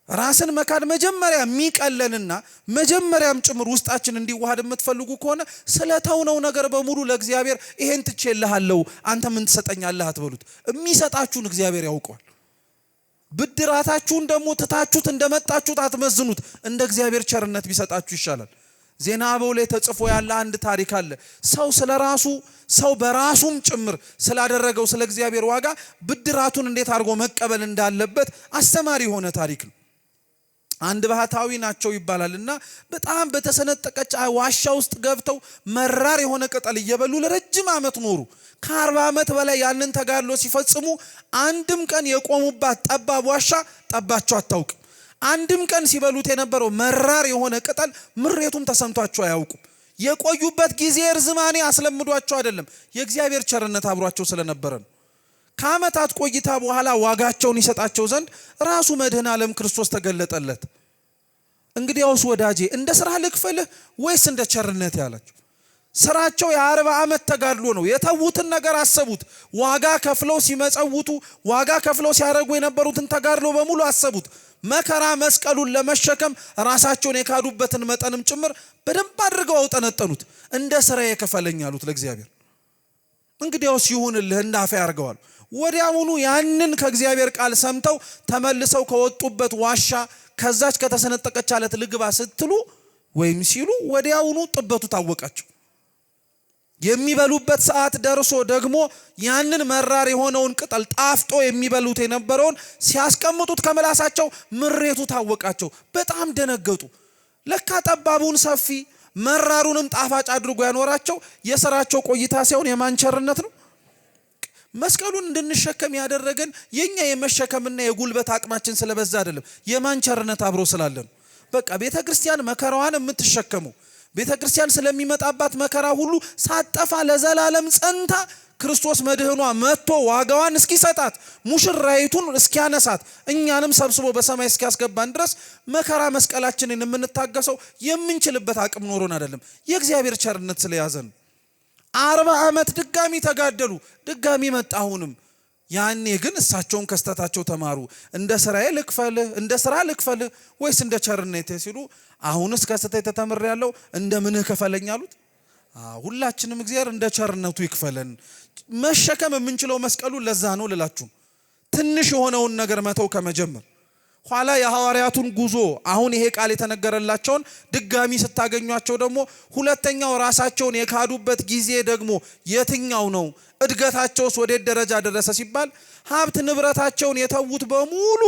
ራስን መካድ መጀመሪያ የሚቀለንና መጀመሪያም ጭምር ውስጣችን እንዲዋሃድ የምትፈልጉ ከሆነ ስለተውነው ነገር በሙሉ ለእግዚአብሔር ይሄን ትቼልሃለሁ አንተ ምን ትሰጠኛለህ አትበሉት። የሚሰጣችሁን እግዚአብሔር ያውቀዋል። ብድራታችሁን ደግሞ ትታችሁት እንደመጣችሁት አትመዝኑት። እንደ እግዚአብሔር ቸርነት ቢሰጣችሁ ይሻላል። ዜና አበው ላይ ተጽፎ ያለ አንድ ታሪክ አለ። ሰው ስለራሱ ሰው በራሱም ጭምር ስላደረገው ስለ እግዚአብሔር ዋጋ ብድራቱን እንዴት አድርጎ መቀበል እንዳለበት አስተማሪ የሆነ ታሪክ ነው። አንድ ባህታዊ ናቸው ይባላልና በጣም በተሰነጠቀች ዋሻ ውስጥ ገብተው መራር የሆነ ቅጠል እየበሉ ለረጅም ዓመት ኖሩ። ከ40 ዓመት በላይ ያንን ተጋድሎ ሲፈጽሙ አንድም ቀን የቆሙባት ጠባብ ዋሻ ጠባቸው አታውቅም። አንድም ቀን ሲበሉት የነበረው መራር የሆነ ቅጠል ምሬቱም ተሰምቷቸው አያውቁም። የቆዩበት ጊዜ ርዝማኔ አስለምዷቸው አይደለም፣ የእግዚአብሔር ቸርነት አብሯቸው ስለነበረ ነው። ከዓመታት ቆይታ በኋላ ዋጋቸውን ይሰጣቸው ዘንድ ራሱ መድኃኔ ዓለም ክርስቶስ ተገለጠለት። እንግዲያውስ ወዳጄ እንደ ስራ ልክፈልህ ወይስ እንደ ቸርነት ያላቸው። ስራቸው የ40 ዓመት ተጋድሎ ነው። የተዉትን ነገር አሰቡት። ዋጋ ከፍለው ሲመጸውቱ፣ ዋጋ ከፍለው ሲያደርጉ የነበሩትን ተጋድሎ በሙሉ አሰቡት። መከራ መስቀሉን ለመሸከም ራሳቸውን የካዱበትን መጠንም ጭምር በደንብ አድርገው አውጠነጠኑት። እንደ ስራዬ ክፈለኝ አሉት ለእግዚአብሔር። እንግዲያውስ ይሁንልህ እንዳፈ ያርገዋል። ወዲያውኑ ያንን ከእግዚአብሔር ቃል ሰምተው ተመልሰው ከወጡበት ዋሻ ከዛች ከተሰነጠቀች አለት ልግባ ስትሉ ወይም ሲሉ ወዲያውኑ ጥበቱ ታወቃቸው። የሚበሉበት ሰዓት ደርሶ ደግሞ ያንን መራር የሆነውን ቅጠል ጣፍጦ የሚበሉት የነበረውን ሲያስቀምጡት ከመላሳቸው ምሬቱ ታወቃቸው። በጣም ደነገጡ። ለካ ጠባቡን ሰፊ መራሩንም ጣፋጭ አድርጎ ያኖራቸው የሥራቸው ቆይታ ሳይሆን የማን ቸርነት ነው? መስቀሉን እንድንሸከም ያደረገን የኛ የመሸከምና የጉልበት አቅማችን ስለበዛ አይደለም፣ የማን ቸርነት አብሮ ስላለ ነው። በቃ ቤተክርስቲያን መከራዋን የምትሸከመው ቤተክርስቲያን ስለሚመጣባት መከራ ሁሉ ሳጠፋ ለዘላለም ጸንታ ክርስቶስ መድህኗ መጥቶ ዋጋዋን እስኪሰጣት ሙሽራይቱን እስኪያነሳት እኛንም ሰብስቦ በሰማይ እስኪያስገባን ድረስ መከራ መስቀላችንን የምንታገሰው የምንችልበት አቅም ኖሮን አይደለም፣ የእግዚአብሔር ቸርነት ስለያዘን። 40 ዓመት ድጋሚ ተጋደሉ፣ ድጋሚ መጣ። አሁንም ያኔ ግን እሳቸውን ከስተታቸው ተማሩ። እንደ ስራዬ ልክፈልህ፣ እንደ ስራ ልክፈልህ ወይስ እንደ ቸርነቴ ሲሉ አሁንስ ከስተቴ ተምሬያለሁ እንደ ምንህ ክፈለኝ አሉት። ሁላችንም እግዚአብሔር እንደ ቸርነቱ ይክፈለን። መሸከም የምንችለው መስቀሉን ለዛ ነው ልላችሁ። ትንሽ የሆነውን ነገር መተው ከመጀመር ኋላ የሐዋርያቱን ጉዞ አሁን ይሄ ቃል የተነገረላቸውን ድጋሚ ስታገኟቸው ደግሞ ሁለተኛው ራሳቸውን የካዱበት ጊዜ ደግሞ የትኛው ነው? እድገታቸውስ ወዴት ደረጃ ደረሰ ሲባል ሀብት ንብረታቸውን የተዉት በሙሉ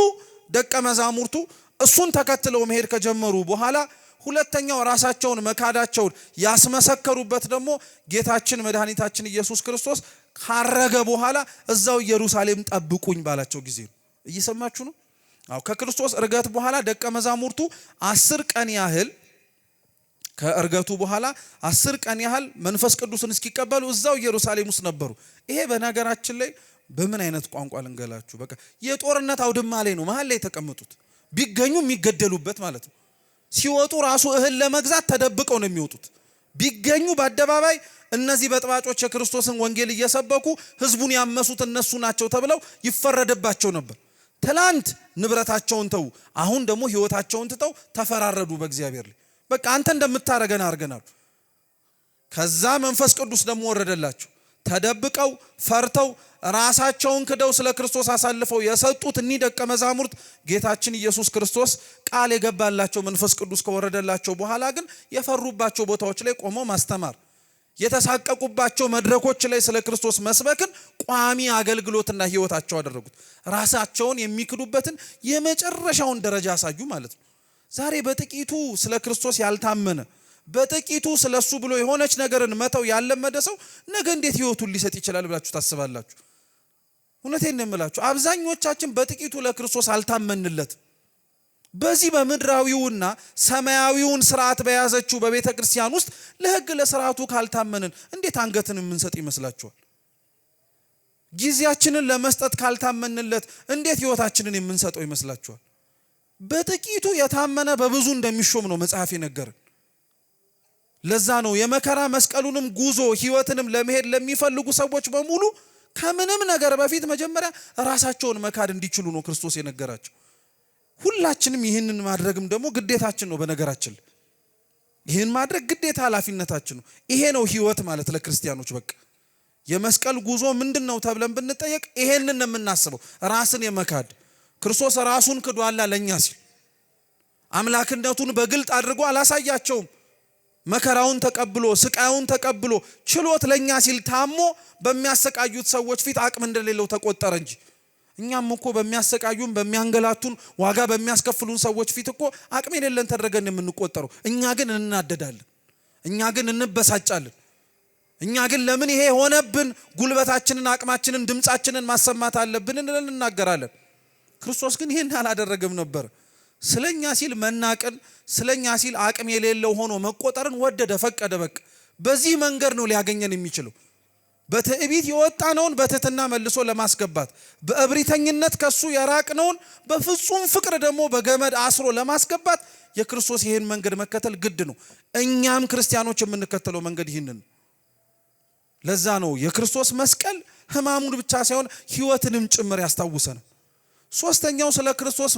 ደቀ መዛሙርቱ እሱን ተከትለው መሄድ ከጀመሩ በኋላ ሁለተኛው ራሳቸውን መካዳቸውን ያስመሰከሩበት ደግሞ ጌታችን መድኃኒታችን ኢየሱስ ክርስቶስ ካረገ በኋላ እዛው ኢየሩሳሌም ጠብቁኝ ባላቸው ጊዜ ነው። እየሰማችሁ ነው? ከክርስቶስ እርገት በኋላ ደቀ መዛሙርቱ 10 ቀን ያህል ከእርገቱ በኋላ 10 ቀን ያህል መንፈስ ቅዱስን እስኪቀበሉ እዛው ኢየሩሳሌም ውስጥ ነበሩ። ይሄ በነገራችን ላይ በምን አይነት ቋንቋ ልንገላችሁ፣ በቃ የጦርነት አውድማ ላይ ነው መሃል ላይ የተቀመጡት። ቢገኙ የሚገደሉበት ማለት ነው። ሲወጡ ራሱ እህል ለመግዛት ተደብቀው ነው የሚወጡት። ቢገኙ በአደባባይ እነዚህ በጥባጮች የክርስቶስን ወንጌል እየሰበኩ ህዝቡን ያመሱት እነሱ ናቸው ተብለው ይፈረድባቸው ነበር። ትላንት ንብረታቸውን ተው፣ አሁን ደግሞ ህይወታቸውን ትተው ተፈራረዱ በእግዚአብሔር ላይ። በቃ አንተ እንደምታረገን አርገናል። ከዛ መንፈስ ቅዱስ ደግሞ ወረደላቸው። ተደብቀው ፈርተው ራሳቸውን ክደው ስለ ክርስቶስ አሳልፈው የሰጡት እኒ ደቀ መዛሙርት ጌታችን ኢየሱስ ክርስቶስ ቃል የገባላቸው መንፈስ ቅዱስ ከወረደላቸው በኋላ ግን የፈሩባቸው ቦታዎች ላይ ቆመው ማስተማር፣ የተሳቀቁባቸው መድረኮች ላይ ስለ ክርስቶስ መስበክን ቋሚ አገልግሎትና ህይወታቸው አደረጉት። ራሳቸውን የሚክዱበትን የመጨረሻውን ደረጃ አሳዩ ማለት ነው። ዛሬ በጥቂቱ ስለ ክርስቶስ ያልታመነ በጥቂቱ ስለሱ ብሎ የሆነች ነገርን መተው ያለመደ ሰው ነገ እንዴት ህይወቱን ሊሰጥ ይችላል ብላችሁ ታስባላችሁ? እውነቴን ነው የምላችሁ። አብዛኞቻችን በጥቂቱ ለክርስቶስ አልታመንለት። በዚህ በምድራዊውና ሰማያዊውን ስርዓት በያዘችው በቤተ ክርስቲያን ውስጥ ለህግ ለስርዓቱ ካልታመንን እንዴት አንገትን የምንሰጥ ይመስላችኋል? ጊዜያችንን ለመስጠት ካልታመንለት እንዴት ህይወታችንን የምንሰጠው ይመስላችኋል? በጥቂቱ የታመነ በብዙ እንደሚሾም ነው መጽሐፍ የነገረን። ለዛ ነው የመከራ መስቀሉንም ጉዞ ህይወትንም ለመሄድ ለሚፈልጉ ሰዎች በሙሉ ከምንም ነገር በፊት መጀመሪያ ራሳቸውን መካድ እንዲችሉ ነው ክርስቶስ የነገራቸው። ሁላችንም ይህንን ማድረግም ደግሞ ግዴታችን ነው። በነገራችን ይህን ማድረግ ግዴታ ኃላፊነታችን ነው። ይሄ ነው ህይወት ማለት ለክርስቲያኖች። በቃ የመስቀል ጉዞ ምንድነው ተብለን ብንጠየቅ ይሄንን ነው የምናስበው። ራስን የመካድ ክርስቶስ ራሱን ክዷል ለኛ ሲል አምላክነቱን በግልጥ አድርጎ አላሳያቸውም። መከራውን ተቀብሎ ስቃዩን ተቀብሎ ችሎት ለኛ ሲል ታሞ በሚያሰቃዩት ሰዎች ፊት አቅም እንደሌለው ተቆጠረ እንጂ እኛም እኮ በሚያሰቃዩን በሚያንገላቱን ዋጋ በሚያስከፍሉን ሰዎች ፊት እኮ አቅም የሌለን ተደረገን የምንቆጠረው። እኛ ግን እንናደዳለን፣ እኛ ግን እንበሳጫለን። እኛ ግን ለምን ይሄ ሆነብን፣ ጉልበታችንን አቅማችንን ድምጻችንን ማሰማት አለብን እንናገራለን። ክርስቶስ ግን ይሄን አላደረገም ነበር። ስለኛ ሲል መናቅን፣ ስለኛ ሲል አቅም የሌለው ሆኖ መቆጠርን ወደደ፣ ፈቀደ። በቃ በዚህ መንገድ ነው ሊያገኘን የሚችለው። በትዕቢት የወጣነውን በትህትና መልሶ ለማስገባት፣ በእብሪተኝነት ከሱ የራቅነውን በፍጹም ፍቅር ደግሞ በገመድ አስሮ ለማስገባት የክርስቶስ ይህን መንገድ መከተል ግድ ነው። እኛም ክርስቲያኖች የምንከተለው መንገድ ይህንን ነው። ለዛ ነው የክርስቶስ መስቀል ሕማሙን ብቻ ሳይሆን ሕይወትንም ጭምር ያስታውሰናል። ሶስተኛው ስለ ክርስቶስ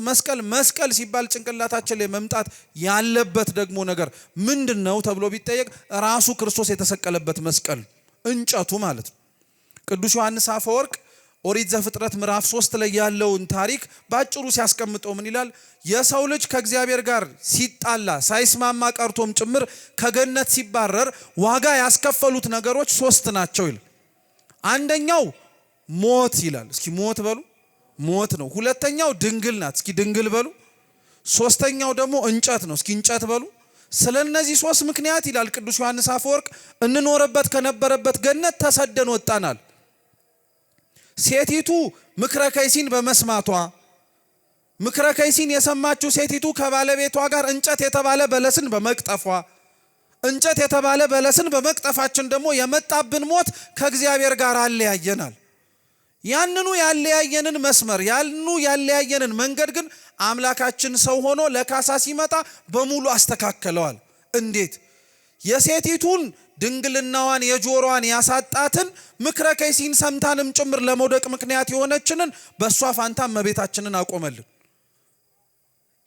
መስቀል ሲባል ጭንቅላታችን ላይ መምጣት ያለበት ደግሞ ነገር ምንድነው ተብሎ ቢጠየቅ ራሱ ክርስቶስ የተሰቀለበት መስቀል እንጨቱ ማለት ነው። ቅዱስ ዮሐንስ አፈወርቅ ኦሪት ዘፍጥረት ምዕራፍ 3 ላይ ያለውን ታሪክ ባጭሩ ሲያስቀምጠው ምን ይላል? የሰው ልጅ ከእግዚአብሔር ጋር ሲጣላ ሳይስማማ ቀርቶም ጭምር ከገነት ሲባረር ዋጋ ያስከፈሉት ነገሮች 3 ናቸው ይላል። አንደኛው ሞት ይላል። እስኪ ሞት በሉ። ሞት ነው። ሁለተኛው ድንግል ናት። እስኪ ድንግል በሉ። ሶስተኛው ደግሞ እንጨት ነው። እስኪ እንጨት በሉ። ስለነዚህ 3 ምክንያት ይላል ቅዱስ ዮሐንስ አፈወርቅ እንኖርበት ከነበረበት ገነት ተሰደን ወጣናል። ሴቲቱ ምክረ ከይሲን በመስማቷ ምክረ ከይሲን የሰማችው ሴቲቱ ከባለቤቷ ጋር እንጨት የተባለ በለስን በመቅጠፏ እንጨት የተባለ በለስን በመቅጠፋችን ደግሞ የመጣብን ሞት ከእግዚአብሔር ጋር አለያየናል። ያንኑ ያለያየንን መስመር ያንኑ ያለያየንን መንገድ ግን አምላካችን ሰው ሆኖ ለካሳ ሲመጣ በሙሉ አስተካከለዋል። እንዴት? የሴቲቱን ድንግልናዋን የጆሮዋን ያሳጣትን ምክረ ከይሲን ሰምታንም ጭምር ለመውደቅ ምክንያት የሆነችንን በሷ ፋንታ እመቤታችንን አቆመልን።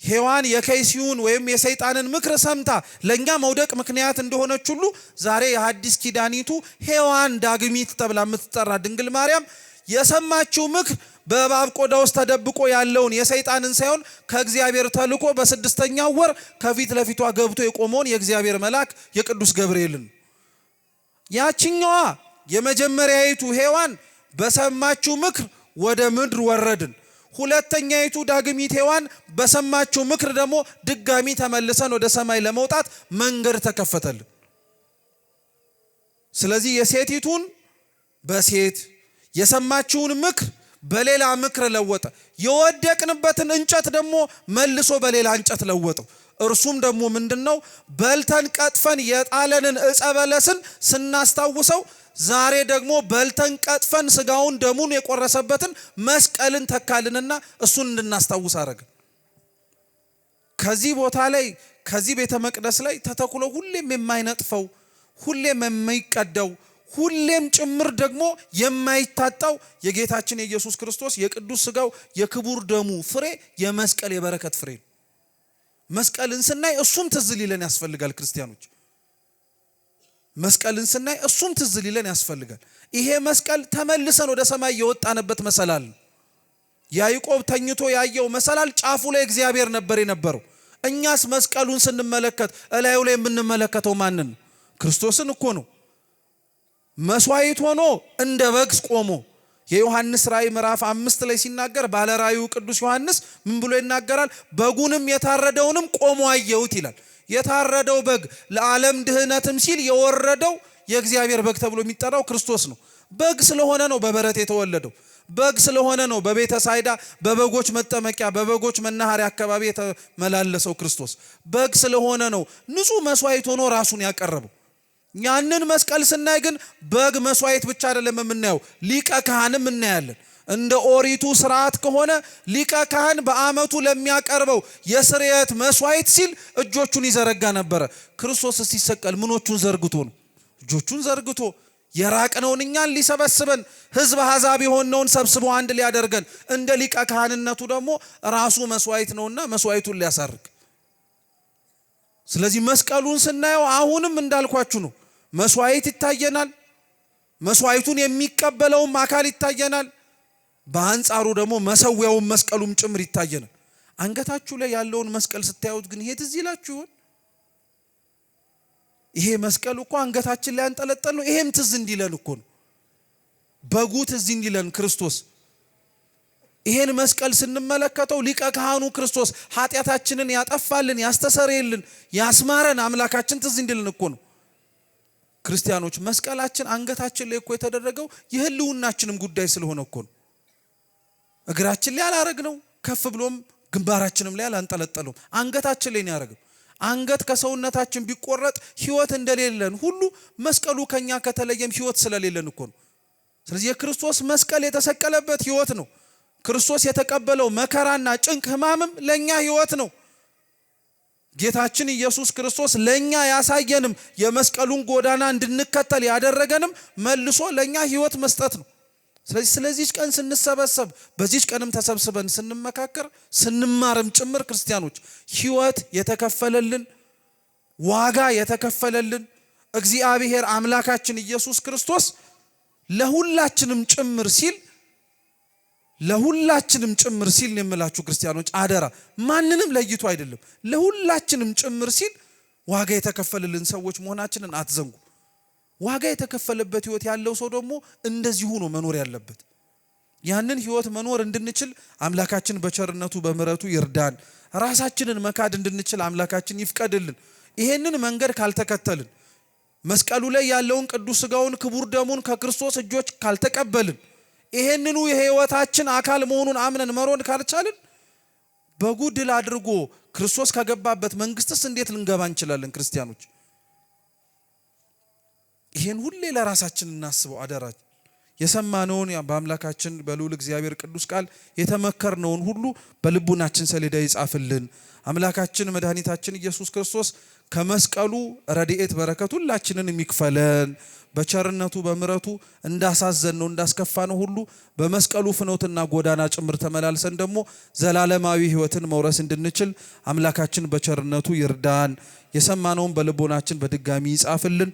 ሔዋን የከይሲውን ወይም የሰይጣንን ምክር ሰምታ ለኛ መውደቅ ምክንያት እንደሆነች ሁሉ ዛሬ የሐዲስ ኪዳኒቱ ሔዋን ዳግሚት ተብላ የምትጠራ ድንግል ማርያም የሰማችው ምክር በእባብ ቆዳ ውስጥ ተደብቆ ያለውን የሰይጣንን ሳይሆን ከእግዚአብሔር ተልኮ በ6ኛው ወር ከፊት ለፊቷ ገብቶ የቆመውን የእግዚአብሔር መልአክ የቅዱስ ገብርኤልን ያቺኛዋ የመጀመሪያይቱ ሔዋን በሰማችው ምክር ወደ ምድር ወረድን። ሁለተኛይቱ ዳግሚት ሔዋን በሰማችው ምክር ደግሞ ድጋሚ ተመልሰን ወደ ሰማይ ለመውጣት መንገድ ተከፈተልን። ስለዚህ የሴቲቱን በሴት የሰማችውን ምክር በሌላ ምክር ለወጠ። የወደቅንበትን እንጨት ደግሞ መልሶ በሌላ እንጨት ለወጠው። እርሱም ደግሞ ምንድነው? በልተን ቀጥፈን የጣለንን ዕፀ በለስን ስናስታውሰው ዛሬ ደግሞ በልተን ቀጥፈን ስጋውን ደሙን የቆረሰበትን መስቀልን ተካልንና እሱን እንድናስታውስ አደረገ። ከዚህ ቦታ ላይ ከዚህ ቤተ መቅደስ ላይ ተተክሎ ሁሌም የማይነጥፈው ሁሌም የማይቀደው ሁሌም ጭምር ደግሞ የማይታጣው የጌታችን የኢየሱስ ክርስቶስ የቅዱስ ስጋው የክቡር ደሙ ፍሬ የመስቀል የበረከት ፍሬ ነው። መስቀልን ስናይ እሱም ትዝ ሊለን ያስፈልጋል። ክርስቲያኖች መስቀልን ስናይ እሱም ትዝ ሊለን ያስፈልጋል። ይሄ መስቀል ተመልሰን ወደ ሰማይ የወጣንበት መሰላል ነው። ያዕቆብ ተኝቶ ያየው መሰላል ጫፉ ላይ እግዚአብሔር ነበር የነበረው። እኛስ መስቀሉን ስንመለከት እላዩ ላይ የምንመለከተው ማንን ነው? ክርስቶስን እኮ ነው። መስዋዕት ሆኖ እንደ በግ ቆሞ የዮሐንስ ራእይ ምዕራፍ 5 ላይ ሲናገር ባለ ራእዩ ቅዱስ ዮሐንስ ምን ብሎ ይናገራል? በጉንም የታረደውንም ቆሞ አየሁት ይላል። የታረደው በግ ለዓለም ድህነትም ሲል የወረደው የእግዚአብሔር በግ ተብሎ የሚጠራው ክርስቶስ ነው። በግ ስለሆነ ነው በበረት የተወለደው። በግ ስለሆነ ነው በቤተ ሳይዳ በበጎች መጠመቂያ በበጎች መናኸሪያ አካባቢ የተመላለሰው ክርስቶስ። በግ ስለሆነ ነው ንጹህ መስዋዕት ሆኖ ራሱን ያቀረበው። ያንን መስቀል ስናይ ግን በግ መስዋዕት ብቻ አይደለም የምናየው፣ ሊቀ ካህንም እናያለን። እንደ ኦሪቱ ስርዓት ከሆነ ሊቀ ካህን በዓመቱ ለሚያቀርበው የስርየት መስዋዕት ሲል እጆቹን ይዘረጋ ነበረ። ክርስቶስ ሲሰቀል ምኖቹን ዘርግቶ ነው? እጆቹን ዘርግቶ የራቅነውን እኛን ሊሰበስበን ህዝብ አሕዛብ የሆነውን ሰብስቦ አንድ ሊያደርገን እንደ ሊቀ ካህንነቱ ደግሞ ራሱ መስዋዕት ነውና መስዋዕቱን ሊያሳርግ። ስለዚህ መስቀሉን ስናየው አሁንም እንዳልኳችሁ ነው። መስዋዕት ይታየናል። መስዋዕቱን የሚቀበለውም አካል ይታየናል። በአንጻሩ ደግሞ መሰዊያውን መስቀሉም ጭምር ይታየናል። አንገታችሁ ላይ ያለውን መስቀል ስታዩት ግን ይሄ ትዝ ይላችሁ ይሆን? ይሄ መስቀል እኮ አንገታችን ላይ አንጠለጠል ነው። ይሄም ትዝ እንዲለን እኮ ነው። በጉ ትዝ እንዲለን ክርስቶስ ይሄን መስቀል ስንመለከተው ሊቀ ካህኑ ክርስቶስ ኃጢአታችንን ያጠፋልን፣ ያስተሰርይልን፣ ያስማረን አምላካችን ትዝ እንዲለን እኮ ነው። ክርስቲያኖች መስቀላችን አንገታችን ላይ እኮ የተደረገው የህልውናችንም ጉዳይ ስለሆነ እኮ ነው። እግራችን ላይ አላረግነው፣ ከፍ ብሎም ግንባራችንም ላይ አላንጠለጠለው፣ አንገታችን ላይ ነው ያደረገው። አንገት ከሰውነታችን ቢቆረጥ ህይወት እንደሌለን ሁሉ መስቀሉ ከኛ ከተለየም ህይወት ስለሌለን እኮ ነው። ስለዚህ የክርስቶስ መስቀል የተሰቀለበት ህይወት ነው። ክርስቶስ የተቀበለው መከራና ጭንቅ ህማምም ለኛ ህይወት ነው። ጌታችን ኢየሱስ ክርስቶስ ለኛ ያሳየንም የመስቀሉን ጎዳና እንድንከተል ያደረገንም መልሶ ለኛ ህይወት መስጠት ነው። ስለዚህ ቀን ስንሰበሰብ በዚህ ቀንም ተሰብስበን ስንመካከር ስንማርም ጭምር ክርስቲያኖች ህይወት የተከፈለልን ዋጋ የተከፈለልን እግዚአብሔር አምላካችን ኢየሱስ ክርስቶስ ለሁላችንም ጭምር ሲል የምላችሁ ክርስቲያኖች አደራ፣ ማንንም ለይቶ አይደለም፣ ለሁላችንም ጭምር ሲል ዋጋ የተከፈለልን ሰዎች መሆናችንን አትዘንጉ። ዋጋ የተከፈለበት ህይወት ያለው ሰው ደግሞ እንደዚሁ ነው መኖር ያለበት። ያንን ህይወት መኖር እንድንችል አምላካችን በቸርነቱ በምሕረቱ ይርዳን። ራሳችንን መካድ እንድንችል አምላካችን ይፍቀድልን። ይሄንን መንገድ ካልተከተልን፣ መስቀሉ ላይ ያለውን ቅዱስ ሥጋውን ክቡር ደሙን ከክርስቶስ እጆች ካልተቀበልን፣ ይሄንኑ የህይወታችን አካል መሆኑን አምነን መሮን ካልቻልን በጉ ድል አድርጎ ክርስቶስ ከገባበት መንግስትስ እንዴት ልንገባ እንችላለን? ክርስቲያኖች ይሄን ሁሌ ለራሳችን እናስበው አደራ። የሰማነውን በአምላካችን በልዑል እግዚአብሔር ቅዱስ ቃል የተመከርነውን ሁሉ በልቡናችን ሰሌዳ ይጻፍልን። አምላካችን መድኃኒታችን ኢየሱስ ክርስቶስ ከመስቀሉ ረድኤት በረከት ሁላችንን የሚክፈለን። በቸርነቱ በምሕረቱ እንዳሳዘነው እንዳስከፋነው ሁሉ በመስቀሉ ፍኖትና ጎዳና ጭምር ተመላልሰን ደግሞ ዘላለማዊ ህይወትን መውረስ እንድንችል አምላካችን በቸርነቱ ይርዳን። የሰማነውን በልቦናችን በድጋሚ ይጻፍልን።